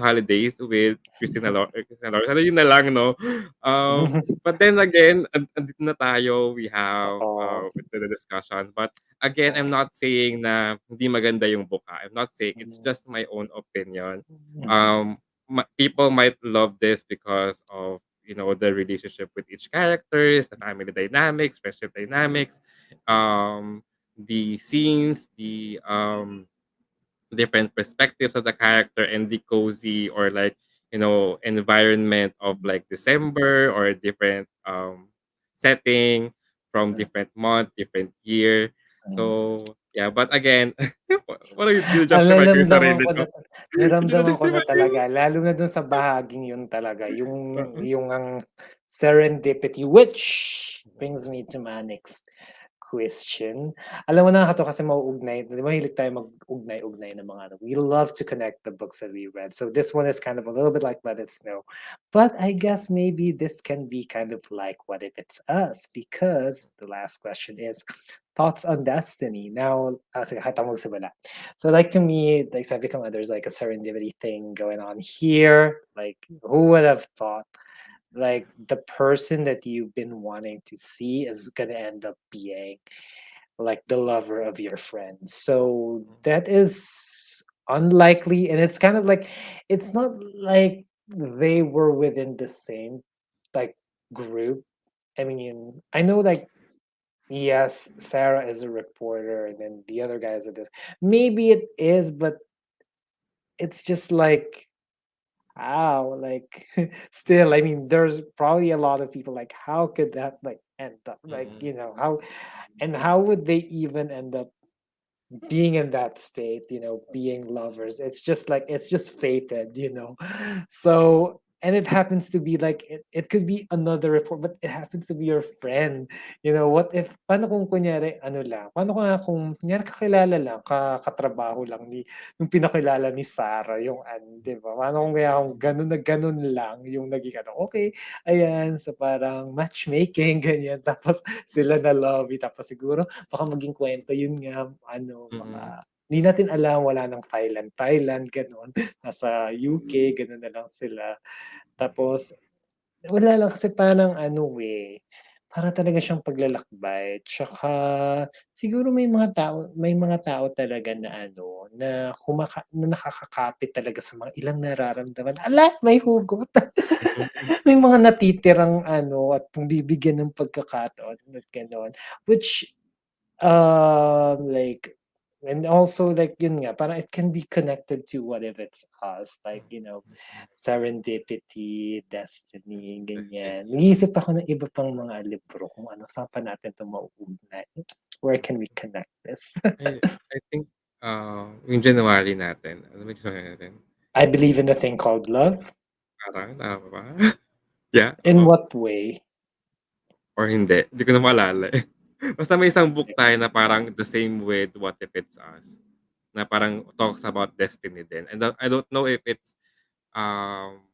holidays with Christina Lor sana yun na lang 'no. But then again, andito na tayo, we have, Oo. the discussion. But again, I'm not saying na hindi maganda yung book, I'm not saying, it's Mm. just my own opinion. Mhm. People might love this because of, the relationship with each characters, the family dynamics, friendship dynamics, um, the scenes, the different perspectives of the character, and the cozy or like environment of like December or different setting from different month, different year. Mm. So yeah, but again, what are you justify ko yung Nararamdaman sarili ko ko? na naramdaman ko na Justify ko talaga lalo na dun sa bahaging yun talaga yung yung yung ang serendipity, which brings me to my next question. Alam mo nakakatuwa kasi mauugnay, 'di ba mahilig tayo mag-ugnay-ugnay ng mga ano, we love to connect the books that we read. So this one is kind of a little bit like Let It Snow. But I guess maybe this can be kind of like What If It's Us? Because the last question is thoughts on destiny. Now, sige, kahit ako magsimula. So like to me, like sabi ko nga, there's like a serendipity thing going on here. Like who would have thought like the person that you've been wanting to see is gonna end up being like the lover of your friend. So that is unlikely, and it's kind of like it's not like they were within the same like group. I mean, I know like yes, Sarah is a reporter, and then the other guy is a this. Maybe it is, but it's just like how, like, still, I mean, there's probably a lot of people like, how could that like end up? Like, mm, how and how would they even end up being in that state, being lovers? It's just like it's just fated, So and it happens to be like it could be another report, but it happens to be your friend. What if paano kung kunyari ano lang, paano kaya kung kunyari kakilala lang, katrabaho lang yung pinakilala ni Sarah, yung ano, 'di ba? Paano kung kaya kung gano'n na gano'n lang yung naging ano, okay, ayan, so parang matchmaking, ganyan. Tapos sila na lovey, tapos siguro baka maging kwento yun nga ano, mm, baka hindi natin alam, wala ng Thailand, gano'n. Nasa UK, gano'n na lang sila. Tapos wala lang kasi parang ano, para talaga siyang paglalakbay. Tsaka siguro may mga tao talaga na ano, na nakakakapit talaga sa mga ilang nararamdaman. Ala, may hugot. mm, May mga natitirang ano at kung bibigyan ng pagkakataon at gano'n. Which like, and also like yun nga, parang it can be connected to What If It's Us, like, serendipity, destiny, ganyan. destiny. Nag-iisip ako ng iba pang mga libro kung ano, saan pa natin 'to mauugnay. Where can we connect this? I think, yung January natin, ano ba yung January natin? I believe in the thing called love. Parang tama ba? Yeah, In what way? or hindi ko na maalala, eh. Basta may isang book tayo na parang the same with What If It's Us, na parang talks about destiny din, and I don't know if it's, um,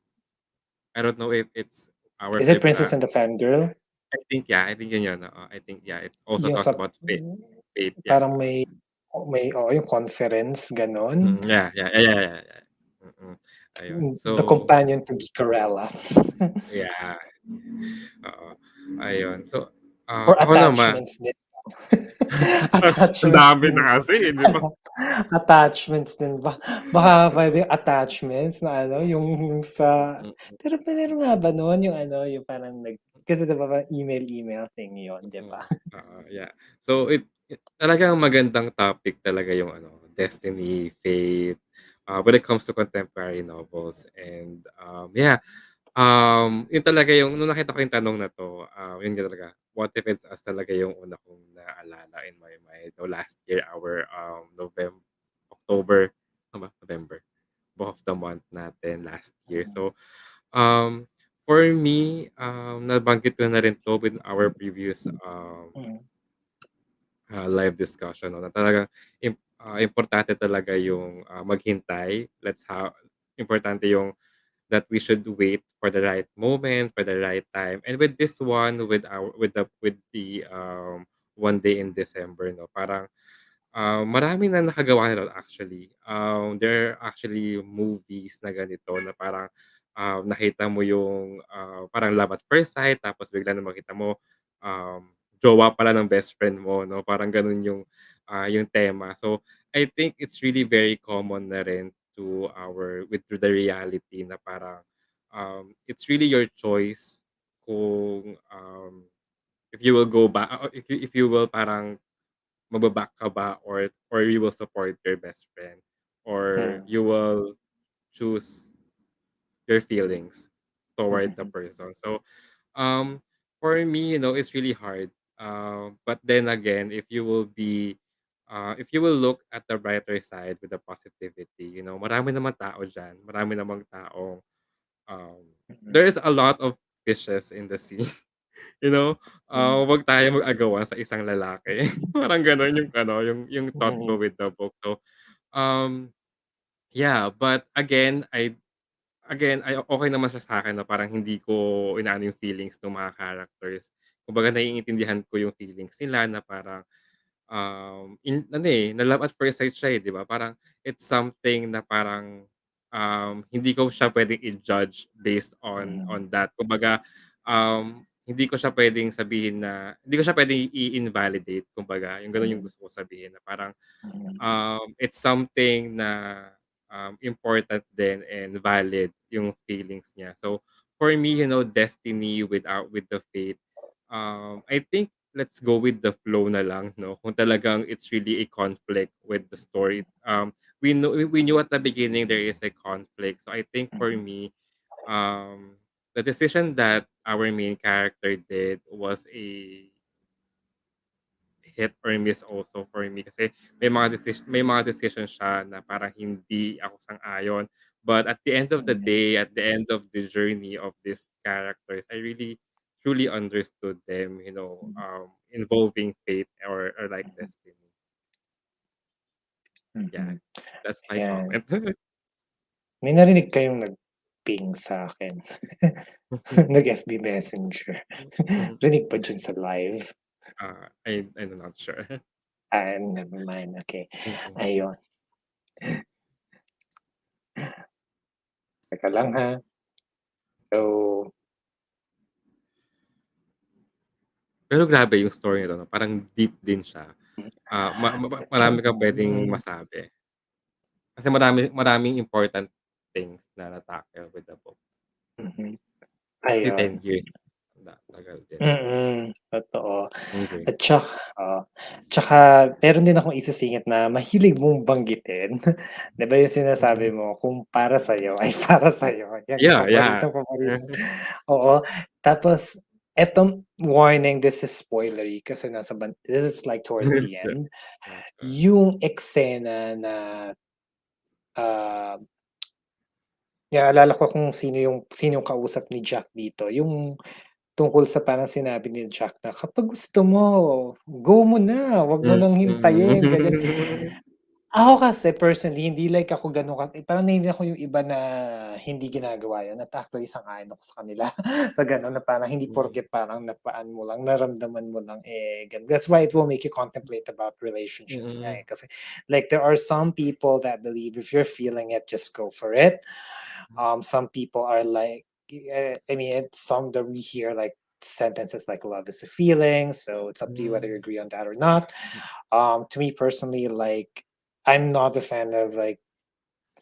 I don't know if it's our Is it Princess and the Fangirl? I think yun yun, oo. I think, yeah, it also Yung talks sa about faith, yeah, parang may oo, yung conference, gano'n? yeah, yeah, yeah, yeah, yeah, yeah. Ayun. The So, companion to Gicarella. yeah, oo, ayun. So, Or ako naman, attachments din. ang Attachments dami din na ba? kasi, eh, 'di ba? Attachments din ba? Baka puwede attachments na ano, yung sa Mm. pero meron nga ba nun yung ano, yung parang kasi 'di ba parang email thing yun, 'di ba? Oo, yeah. So talagang magandang topic talaga yung ano, destiny, fate, when it comes to contemporary novels, and, yeah, yun talaga yung nung nakita ko yung tanong na 'to, yun nga talaga, What If It's Us talaga yung una kong naalala in my mind. No, last year, our, October, ano ba, November, book of the month natin last year. So, um, for me, nabanggit ko na rin 'to with our previous, Mm, live discussion 'no, na talagang importante talaga yung, maghintay. Importante yung that we should wait for the right moment, for the right time. And with this one, with the One Day in December 'no, parang, marami na nakagawa nito actually. There are actually movies na ganito na parang, nakita mo yung, parang love at first sight tapos bigla na makita mo, jowa pala ng best friend mo 'no, parang gano'n yung tema. So, I think it's really very common na rin to the reality na parang, it's really your choice kung, if you will go back if you will parang magba-back ka ba or you will support your best friend or Mm, you will choose your feelings toward the mhm, person. So, for me, it's really hard. But then again, if you will look at the brighter side with the positivity, marami naman tao diyan. Marami namang taong um, mhm, there is a lot of fishes in the sea. You know, mm, wag tayo mag-agawan sa isang lalaki. Parang gano'n yung thought ko mhm, with the book. So, um, yeah, but again, okey naman siya sa'kin na parang hindi ko inaano yung feelings nung mga characters. Kumbaga naiintindihan ko yung feelings nila na parang, ano, na love at first sight siya, eh, 'di ba? Parang it's something na parang, hindi ko siya puwedeng i-judge based mhm, on that. Kumbaga, hindi ko siya puwedeng i-invalidate kumbaga, yung gano'n yung mhm, gusto ko sabihin na parang mhm, it's something na, important din and valid yung feelings niya. So, for me, destiny with the fate, I think let's go with the flow na lang, 'no? Kung talagang it's really a conflict with the story. We knew at the beginning there is a conflict. So, I think for mhm, me, the decision that our main character did was a hit or miss also for me kasi may mga decision siya na parang hindi ako sang-ayon. But at the end of the mhm, day, at the end of the journey of these characters, I really truly understood them, involving fate or like destiny. Yeah, mhm. that's my Ayan. comment. May narinig kayong nag-ping sa'kin. Nag-FB Messenger. Mhm. Rinig ba diyan sa live? I'm not sure. Never mind, okey. Mm. Ayun, teka lang ha. So, Pero grabe yung story nito 'no, parang deep din siya. hmm, Marami kang puwedeng mm, masabi. Kasi maraming important things na na-tackle with the book. mhm, Kasi ayun. 10 years tagal din. Totoo. Okey. At tsaka meron din akong isisingit na mahilig mong banggitin. 'Di ba yung Mhm. sinasabi mo, kung para sa'yo ay para sa'yo, yan Yeah, yeah. paboritong-paborito. Oo, tapos etong warning, this is spoilery kasi this is like towards the Yeah. end. Oo. Yung eksena na, ah, naalala ko kung sino yung kausap ni Jack dito, yung tungkol sa parang sinabi ni Jack na, "Kapag gusto mo, go mo na, 'wag mo nang hintayin," ganyan. Mm. Ako kasi personally hindi like ako gano'n parang naiintindihan ko yung iba na hindi ginagawa yun at actually sang-ayon ako sa kanila sa gano'n na parang hindi Mm. porket parang napaan mo lang, naramdaman mo lang, that's why it will make you contemplate about relationships nga, Mm. kasi like there are some people that believe if you're feeling it, just go for it. Some people are like, I mean, it's some that we hear like sentences like love is a feeling, so it's up to you whether you Hmm. agree on that or not. To me personally, like I'm not a fan of like,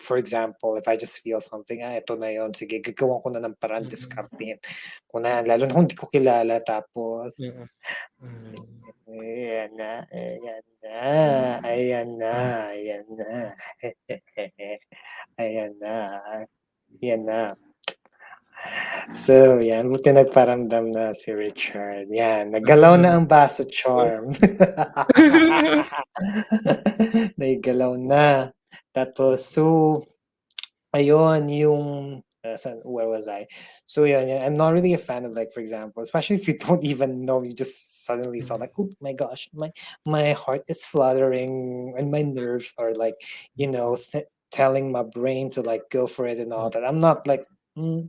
for example, if I just feel something, eto na yun, sige gagawan ko na ng paraan, Mm. diskartehin ko na, lalo na kung di ko kilala tapos, Mm. Hmm. ayan na, ayan na, ayan na, ayan na, ayan na, ayan na. So, yan, buti nagparamdam na si Richard. Yan, naggalaw na ang baso charm. Naigalaw na. Tapos, so, ayun, yung, where was I? So, yun, I'm not really a fan of like, for example, especially if you don't even know, you just suddenly saw like, oh my gosh, my heart is fluttering and my nerves are like, telling my brain to like go for it and all that. I'm not like, mm,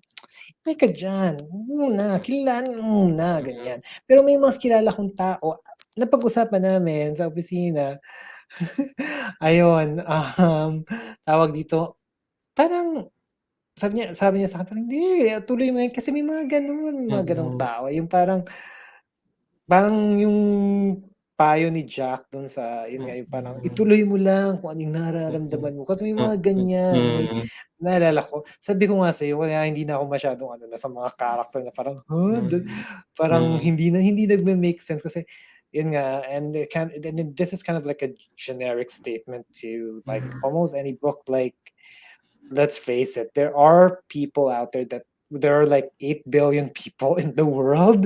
teka diyan, wag muna, kilalanin mo muna, ganyan. Pero may mga kilala kong tao, napag-usapan namin sa opisina, Ayun, tawag dito, parang sabi niya sa'kin parang, "Hindi, tuloy mo yan." Kasi may mga gano'n, mga gano'ng Mm. tao, yung parang yung payo ni Jack dun sa yun nga, yung parang Mm. ituloy mo lang kung ano yung Mm. nararamdaman mo kasi may Mm. mga ganyan, may Mm. naalala ko, sabi ko nga sa'yo kaya hindi na ako masyadong ano na sa mga character na parang, Mm. parang Mm. hindi nagme-make sense kasi yun nga and this is kind of like a generic statement to like Mm. almost any book, like let's face it, there are people out there that there are like 8 billion people in the world.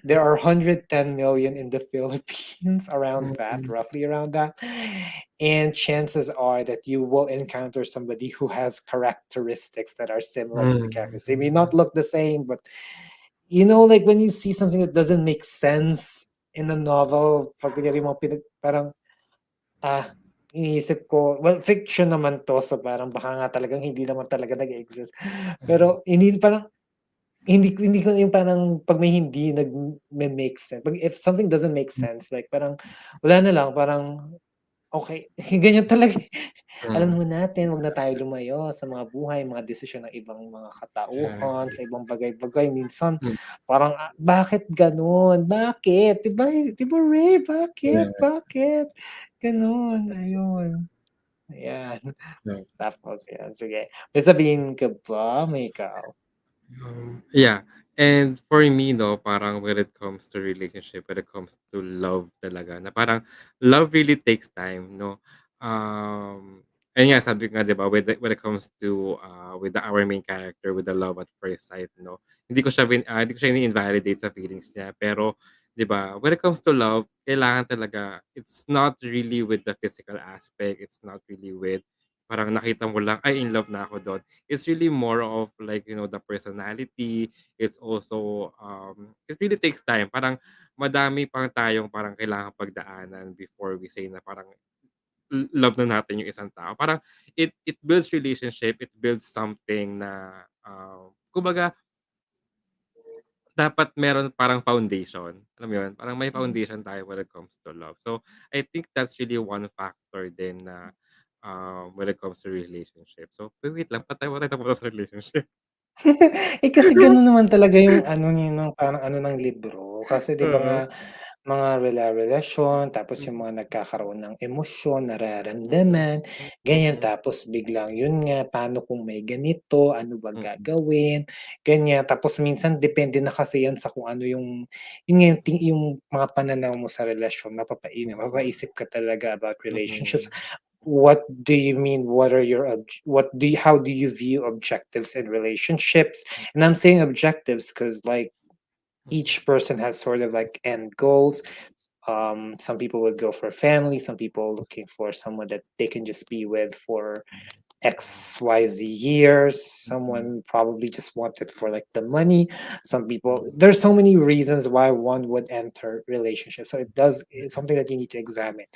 There are 110 million in the Philippines, around that, Mm. roughly around that. And chances are that you will encounter somebody who has characteristics that are similar to the characters. They may not look the same, but like when you see something that doesn't make sense in a novel, pag kunyari parang Ah, iniisip ko, well, fiction naman 'to, so parang baka nga talagang hindi naman talaga nag-e-exist. Mm. Pero hindi ko yung parang 'pag may hindi nagme-make sense, 'pag if something doesn't make sense, like parang wala na lang, parang okey, ganyan talaga, eh. Alam Mm. naman natin, 'wag na tayo lumayo sa mga buhay, mga desisyon ng ibang mga katauhan, Exactly. sa ibang bagay-bagay. Minsan Mm. parang, bakit gano'n? Bakit? 'Di ba, Ray, bakit? Yeah. Bakit? Gano'n, ayun. Ayan, Yeah. tapos 'yan, sige. May sabihin ka ba? May ikaw? Yeah. And for me 'no, parang when it comes to relationship, when it comes to love talaga na parang love really takes time 'no. Ayun nga sabi ko nga 'di ba when it comes to, with our main character with the love at first sight 'no, hindi ko siya ini-invalidate sa feelings niya. Pero 'di ba, when it comes to love, kailangan talaga it's not really with the physical aspect, it's not really with parang nakita mo lang, "Ay in love na ako dun." It's really more of like, the personality. It's also, it really takes time. Parang madami pang tayong parang kailangang pagdaanan before we say na parang love na natin yung isang tao. Parang it builds relationship, it builds something na, kumbaga dapat meron parang foundation, alam mo yun? Parang may foundation tayo when it comes to love. So, I think that's really one factor din na, when it comes to relationship. So, wait lang, ba't tayo napunta sa relationship? Kasi gano'n naman talaga yung ano ng parang ano ng libro. Kasi 'di ba nga, Oo. mga relasyon, tapos yung Mm. mga nagkakaroon ng emosyon, nararamdaman, ganyan. Mm. Tapos biglang yun nga, paano kung may ganito, ano ba Mm. gagawin, ganyan. Tapos minsan depende na kasi yan sa kung ano yun nga yung mga pananaw mo sa relasyon, mapapaisip ka talaga about relationships. Mm. What do you mean? What are your how do you view objectives in relationships? And I'm saying objectives because like Mm. each person has sort of like end goals. Some people would go for family, some people looking for someone that they can just be with for XYZ years. Mm. Someone probably just wanted for like the money. Some people, there's so many reasons why one would enter relationship. So it's something that you need to examine.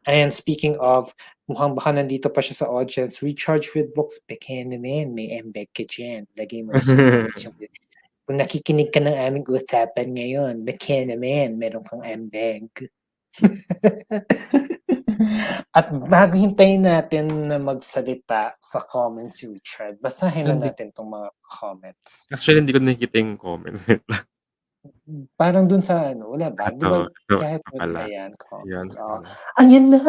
And speaking of, mukhang baka nandito pa siya sa audience, recharge with books, peke naman, may embed ka dyan. Lagay mo na sa comments yung kung nakikinig ka ng aming usapan ngayon, beke naman, meron kang embed. At bago hintayin natin na magsalita sa comments si Richard, basahin na Hindi natin 'tong mga comments. actually hindi ko nakikita yung comments, wait lang. Parang dun sa ano, wala ba? 'Di ba kahit Ito pala. ayan, Yun, comments, ito na. ayan na!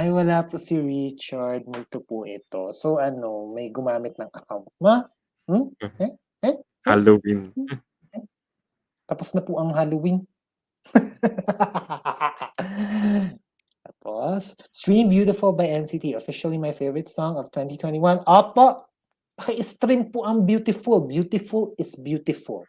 Ay wala po si Richard, multo po ito. So ano, may gumamit ng account ma? Hmm? Eh? Eh? Eh? Halloween. Hmm? Eh? Tapos na po ang Halloween. Tapos, Stream Beautiful by NCT, officially my favorite song of 2021. Opo! Paki-stream po ang Beautiful. Beautiful is beautiful.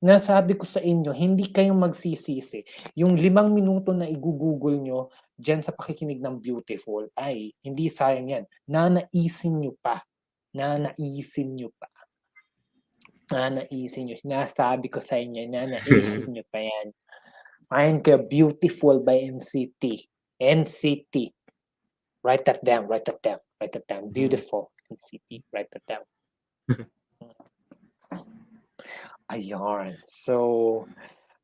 Nasabi ko sa inyo, hindi kayong magsisisi. Yung 5 minuto na igugugol nyo diyan sa pakikinig ng Beautiful, ay hindi sayang yan. Nanaisin nyo pa. Nanaisin nyo pa. Nanaisin nyo. Sinasabi ko sa inyo, nanaisin nyo pa yan. Mayan kayo, Beautiful by NCT. NCT. Write that down, write that down, write that down. Beautiful NCT, write that down. Ayun. So,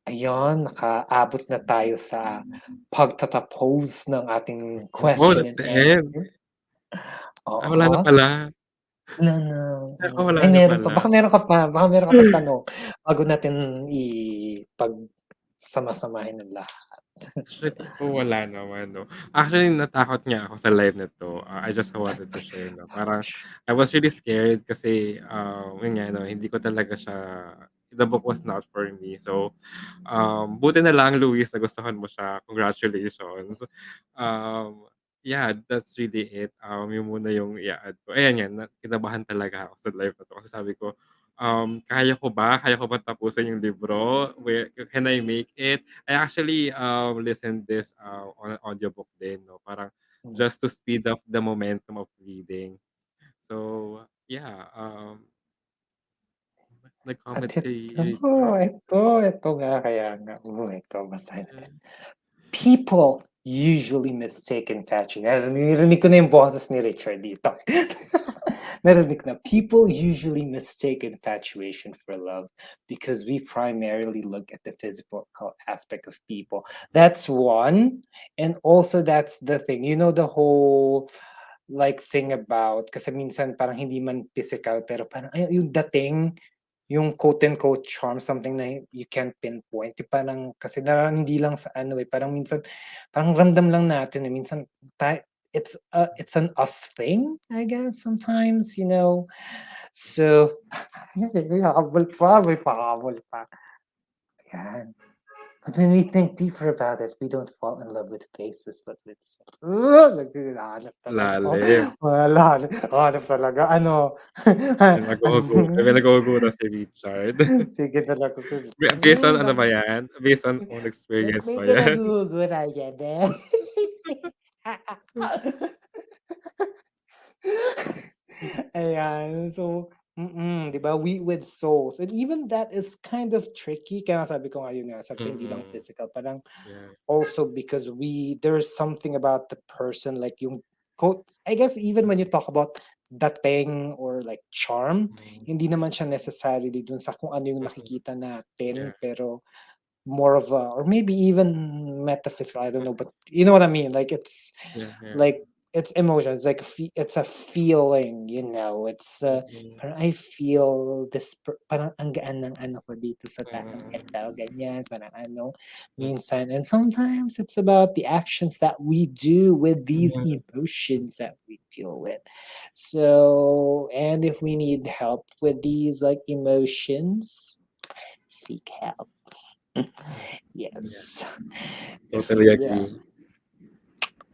Ayun, nakaabot na tayo sa pagtatapos ng ating Oh, question that's and the end. answer. Wala na Oo. pala. Wala na, Wala ay na meron pa, pala. baka meron ka pang tanong bago natin ipagsama-samahin ang lahat. Actually po wala naman 'no. Actually natakot nga ako sa live na 'to, I just wanted to share 'no, parang I was really scared kasi, yun nga 'no, hindi ko talaga siya the book was not for me. So, buti na lang Luis nagustuhan mo siya, congratulations. Yeah, that's really it. Yun muna yung i-a-add ko. Ayan nga kinabahan talaga ako sa live na 'to kasi sabi ko, kaya ko ba? Kaya ko ba tapusin yung libro? Can I make it? I actually, listened this, on an audiobook din 'no, parang just to speed up the momentum of reading. So, yeah, At nag-comment si Richard. ito nga, kaya nga, ito basahin natin. People usually mistake infatuation. Narinig ko na yung boses ni Richard dito. Narinig na. People usually mistake infatuation for love because we primarily look at the physical aspect of people. That's one. And also that's the thing. You know, the whole like thing about, kasi minsan parang hindi man physical, pero parang yung dating, yung quote and quote charm, something na you can't pinpoint. Yung parang, kasi hindi lang sa ano parang minsan, parang ramdam lang natin minsan, it's an us thing, I guess, sometimes, you know. So, may habol pa, may pahabol pa. Yan. But when we think deeper about it, we don't fall in love with faces, but with naghahanap talaga ako. Lalim. Wala, hanap talaga. Ano? May naghuhugutan si Richard. Sige talaga. Based on ano ba yan? Based on own experience May ba yan? pinaghuhugutan yan eh. Ayan. So, 'di ba? We with souls. And even that is kind of tricky. Kaya sabi ko nga yun nga, sabi hindi lang Mm, physical. Parang yeah. also because there's something about the person, like yung quote, I guess even when you talk about dating or like charm, Mm, hindi naman siya necessarily dun sa kung ano yung mm, nakikita natin, yeah, pero more of a, or maybe even metaphysical, I don't know, but you know what I mean? Like yeah, yeah. like it's emotions, like it's a feeling, you know. It's Mm, parang I feel this, parang ang gaan ng ano ko dito sa taong mm, ito, ganyan, parang ano, mm, minsan. And sometimes it's about the actions that we do with these mm, emotions that we deal with. So, and if we need help with these like emotions, seek help. yeah, Yes. Yes, totally yeah. agree.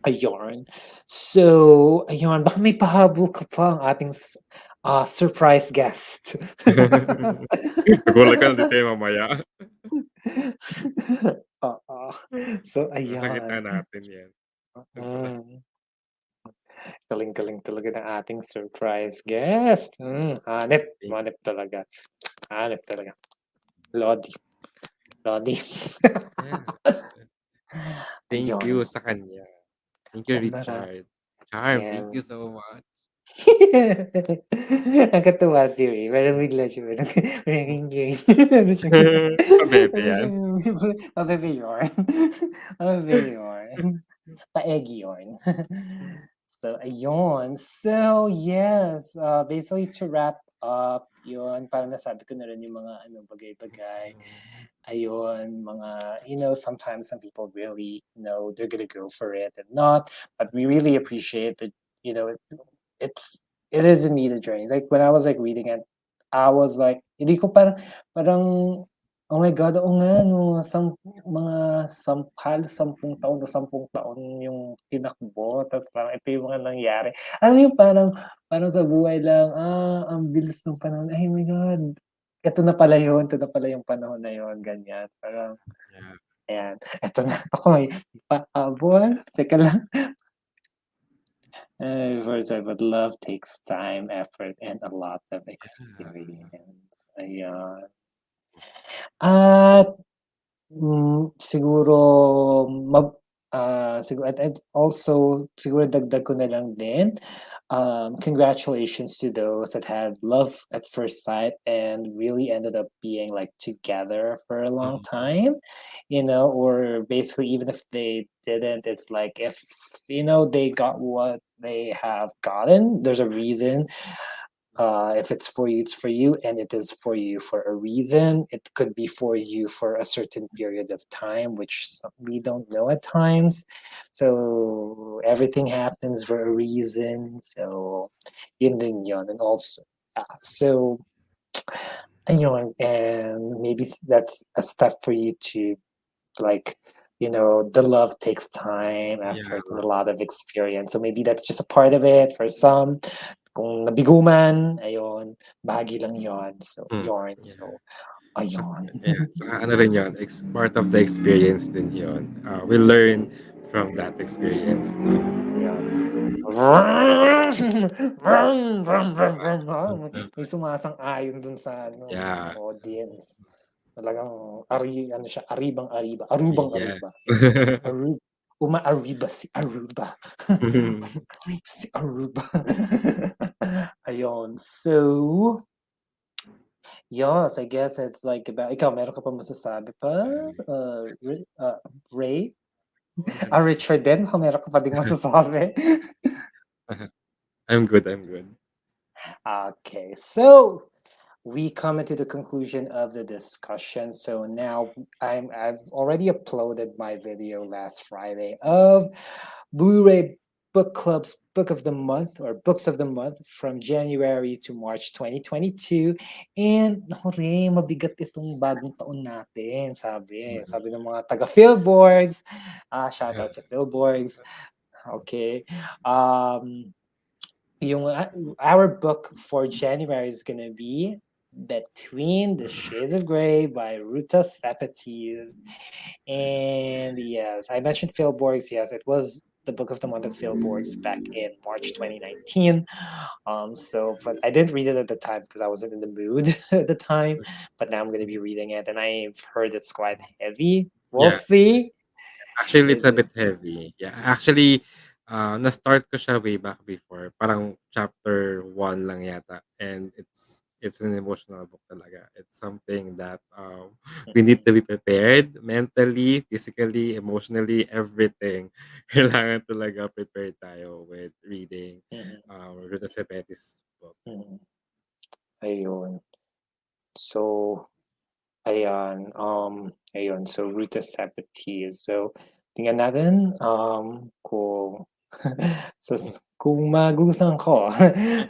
Ayun. So, ayun, baka may pahabol ka pa ang ating surprise guest. Magulat ka na din tayo mamaya. Oo. So, Nasa gitna ayan. natin yan. Siyempre. Mm. Galing-galing talaga ng ating surprise guest. Hanep, Thank hanep talaga. Hanep talaga. Lodi. Lodi. yeah. Thank Ayun. you sa kanya. Thank you, Richard. Charm, thank Yan. you so much. Nakakatuwa si Ray, parang bigla siya parang ano siya, Pabebe ano siya, yan. pabebe yun, pabebe yun, paeg yun. So, ayun. So, yes, basically to wrap up, yun, parang nasabi ko na rin yung mga ano, bagay-bagay. Mm, Ayun, mga, you know, sometimes some people really, you know, they're gonna go for it and not, but we really appreciate that, you know, it's, it is indeed a journey. Like when I was like reading it, I was like, hindi ko parang, oh my God, oo nga, no, mga halos 10 taon o 10 taon yung tinakbo, tapos parang ito yung mga nangyari. Alam mo yung parang sa buhay lang, ang bilis ng panahon, ay my God, ito na pala yung panahon na yun, ganyan. Parang, yeah, ayan, eto na, ako may pahabol, teka lang. First, but love takes time, effort, and a lot of yeah. experience. Ayan. At siguro siguro at also siguro dagdag ko na lang din, congratulations to those that had love at first sight and really ended up being like together for a long Mm. time, or basically even if they didn't, it's like if they got what they have gotten, there's a reason. If it's for you, it's for you, and it is for you for a reason. It could be for you for a certain period of time, which we don't know at times. So everything happens for a reason. So yun din yun. And also, so ayun, and maybe that's a step for you to like, the love takes time, Yeah. effort, and a lot of experience. So maybe that's just a part of it for some. Kung nabigo man, ayun, bahagi lang yon. So, Mm. yarn. Yeah. So, ayun. Yeah. Tsaka ano rin yun, part of the experience din yun. We learn from that experience. No? Yeah. May sumasang-ayon dun sa sa Yeah. audience. Talagang ano siya, aribang-ariba, arubang-aruba. Yes. Aru Uma-ariba si Aruba. Si Aruba. Ayun. So, yes, I guess it's like about ikaw meron ka pa masasabi pa? Ray? Richard din, baka meron ka pa ding masasabi? I'm good. I'm good. Okay, so we come into the conclusion of the discussion. So now I've already uploaded my video last Friday of BLouRay Book Club's Book of the Month or Books of the Month from January to March 2022. And naku mabigat itong bagong taon natin, sabi ng mga taga Philborgs. Shout out sa Philborgs. Okay. Our book for January is gonna be Between the Shades of Grey by Ruta Sepetys. And yes, I mentioned Phil Borgs. Yes, it was the book of the month of Phil Borgs back in March 2019. But I didn't read it at the time because I wasn't in the mood at the time. But now I'm gonna be reading it, and I've heard it's quite heavy. We'll Yeah. see. Actually, it's Is a it? bit heavy. Yeah. Actually, na-start ko siya way back before. Parang chapter 1 lang yata. And it's an emotional book talaga. It's something that we need to be prepared mentally, physically, emotionally, everything. Kailangan talaga prepared tayo with reading Mhm, Ruta Sepetys' book. mhm. Ayun. So, ayan, ayun, so Ruta Sepetys. So, tingnan natin, kung magustuhan ko. Yeah.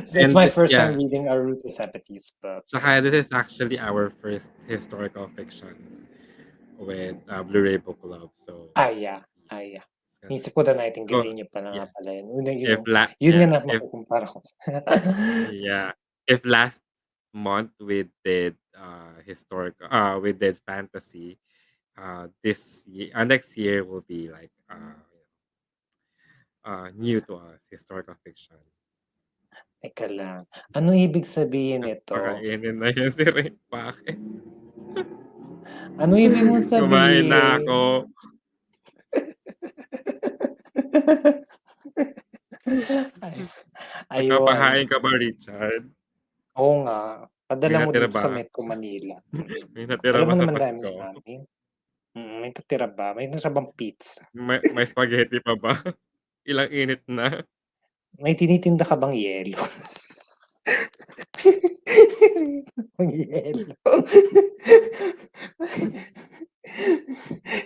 So it's And my first time yeah, reading a Ruta Sepetys book. saka this is actually our first historical fiction with BLouRay Book Club. So Yeah, yeah. it's gonna Naisip ko na go. Nightingale niyo pa na nga Yeah. pala yun. If la Yun nga yeah, na if makukumpara ko. yeah, if last month we did we did fantasy, next year will be like new to us, historical fiction. Teka lang, ano ibig sabihin nito? Pakainin na yun si Ray. Bakit? Ano ibig mong Kumain na sabihin? ako. Ay, ayun. Nagpapahain ka ba, Richard? Oo nga, May padala mo natira dito sa ba? Metro Manila. May natira Dala ba mo sa naman dami Pasko? sa amin. May natira ba? May natira bang pizza? May spaghetti pa ba? Ilang init na? May tinitinda ka bang yelo? Pang yelo.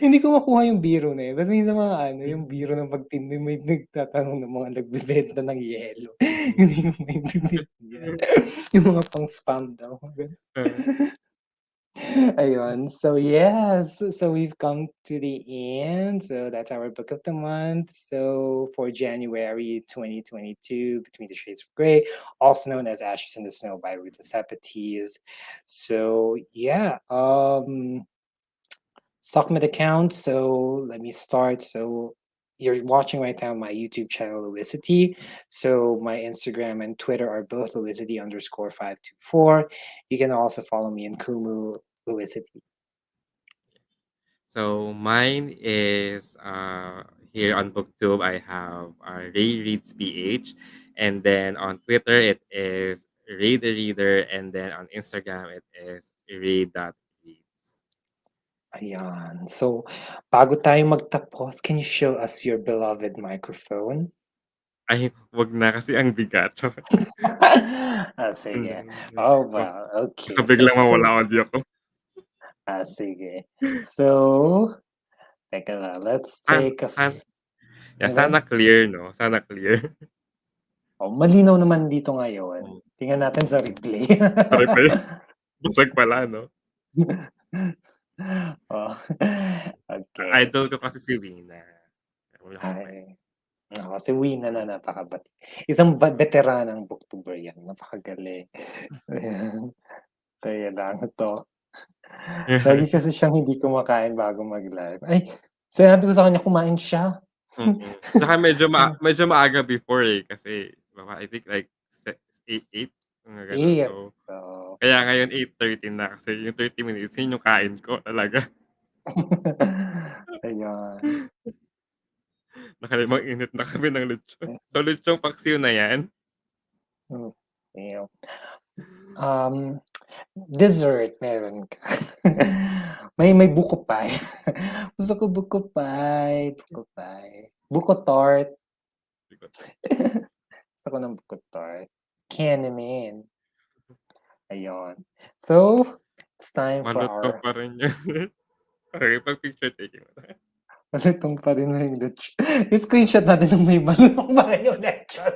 Hindi ko makuha yung biro na yun. Ba't may mga yung biro ng pagtindi may nagtatanong ng mga nagbebenta ng yelo. Hindi ko maintindihan. Yung mga pang spam daw. Ayun. So yes, so we've come to the end. So that's our book of the month. So for January 2022, Between the Shades of Grey, also known as Ashes in the Snow by Ruta Sepetys. So yeah, Stockman account. So let me start. So you're watching right now my YouTube channel, louisity. So my Instagram and Twitter are both louisity_524. You can also follow me in Kumu, louisity. So mine is here on BookTube. I have Ray Reads PH, and then on Twitter it is Ray the Reader, and then on Instagram it is Ray.reads. Ayan. So, bago tayo magtapos, can you show us your beloved microphone? Ay, wag na kasi ang bigat. Sige. Hindi. Oh, Baka well, baka okay. So, biglang mawala audio ko. sige. So, teka lang. Let's San, take a... san, yeah, Ano ba yun? sana clear, no? Sana clear. Oh, malinaw naman dito ngayon. Oh, Tingnan natin sa replay. sorry pa yun. Busag pala, no? Oh, okay. Idol ko kasi si Wina. Wala ko pa Ay, si Wina na napakabati. Isang veteranang booktuber yan. Napakagaling. Kaya lang ito. Lagi kasi siyang hindi kumakain bago mag-live. Ay, sinabi ko sa kanya kumain siya. Tsaka medyo maaga before eh, kasi I think like 8, mga gano'n. Eight. So, So, kaya ngayon 8:30 na kasi yung 30 minutes yun yung kain ko talaga. ayun. Nakalimang init na kami ng lechon. So, lechong paksiw na yan. Ayun. Dessert meron ka. may buko pie. Gusto ko buko pie. Buko tart. Gusto ko ng buko tart. Candyman. Ayun. So, it's time for Malutong our... pa rin yun. Okay, pag-picture taking mo na. Malutong pa rin yung lechon. I-screenshot natin ng may malutong pa rin yung lechon.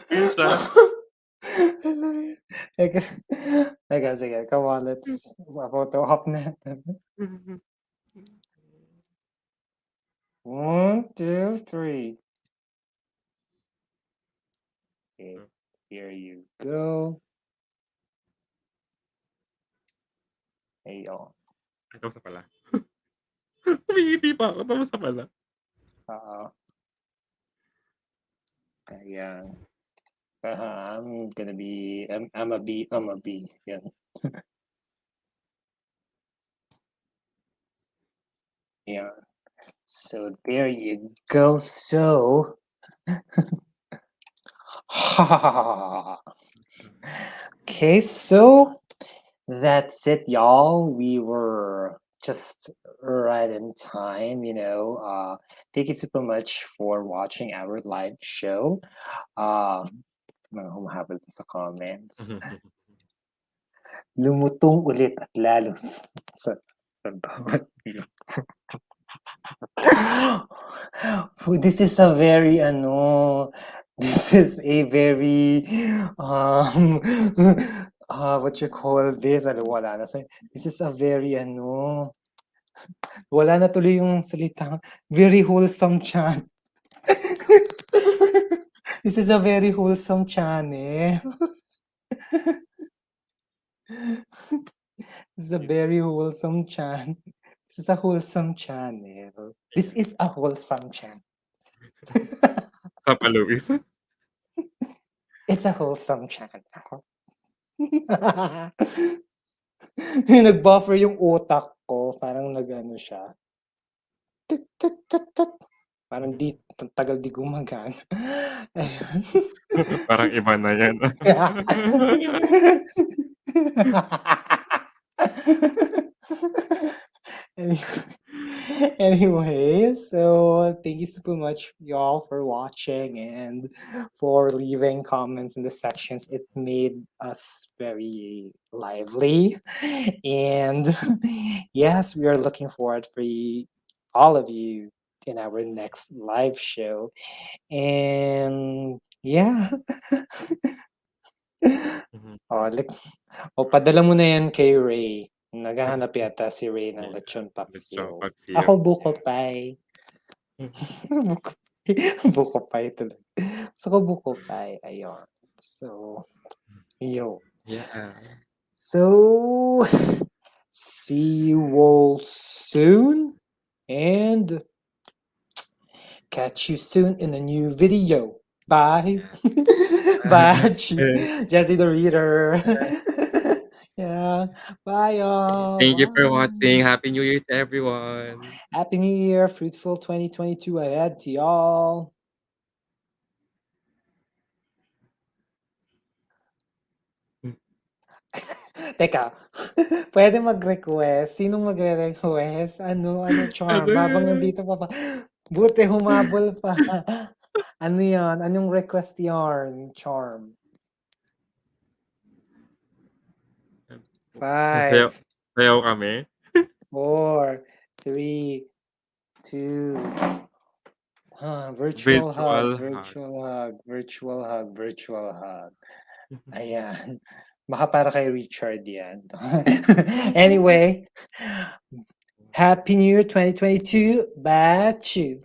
Screenshot. Teka, sige. Come on, let's photo op natin. 1, 2, 3. Okay, here you go. Ayun. Ay, tapos na pala. Tumingiti pa ako, tapos na pala. Ayan. I'm gonna be, I'm a B. Yan. Yeah. So there you go. So, okay, so that's it, y'all. We were just right in time, Thank you super much for watching our live show. Mga humahabol sa comments. Lumutong ulit at lalo sa this is a very this is a very what you call this? Wala na sa this is a very wala na tuloy yung salitang very wholesome chan. This is a very wholesome channel. This is a very wholesome channel. This is a wholesome channel. This is a wholesome channel. Sa pa, Luis? It's a wholesome channel. Nag-buffer yung utak ko. Parang nag-ano siya. Parang tagal di gumagana. Parang iba na yan. Anyway, so thank you super much, y'all, for watching and for leaving comments in the sections. It made us very lively. And yes, we are looking forward for all of you in our next live show. And yeah. Padala mo na yan kay Ray. Naghahanap yata si Ray ng lechon paksiw. Ako buko pie. Buko pie talaga. Gusto ko buko pie. Ayun. So, yo. Yeah. So, see you all soon. And catch you soon in a new video. Bye. Bye. Josie the Reader. Yeah. Bye, y'all. Thank you for Bye. watching. Happy New Year to everyone. Happy New Year. Fruitful 2022 ahead to y'all. Teka, pwede mag-request. Sinong magre-request? Ano, charm? Ano Habang yan? nandito pa. Buti humabol pa. Ano yan? Anong request yarn? Charm. Sayaw, 5, sayaw kami. 4, 3, 2. Virtual hug, Virtual hug. virtual hug, virtual hug, virtual hug. Ayan. Baka para kay Richard yan. Anyway, Happy New Year 2022. Bachu.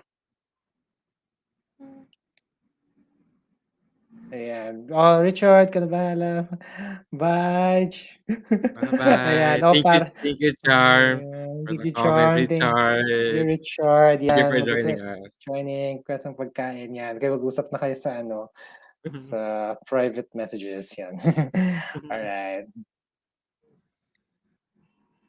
Ayan. Oh, Richard, ka na bahala. Bye. Ayan. Bye-bye. Oh, para. Thank you, Charm, Ayan. for Thank the you, comment, Charm. Thank you, Richard. Richard. Thank you Yan. for joining Mag-request. us. Joining. Request ng pagkain. Yan. Kaya mag-usap na kayo sa sa private messages. Yan. Alright.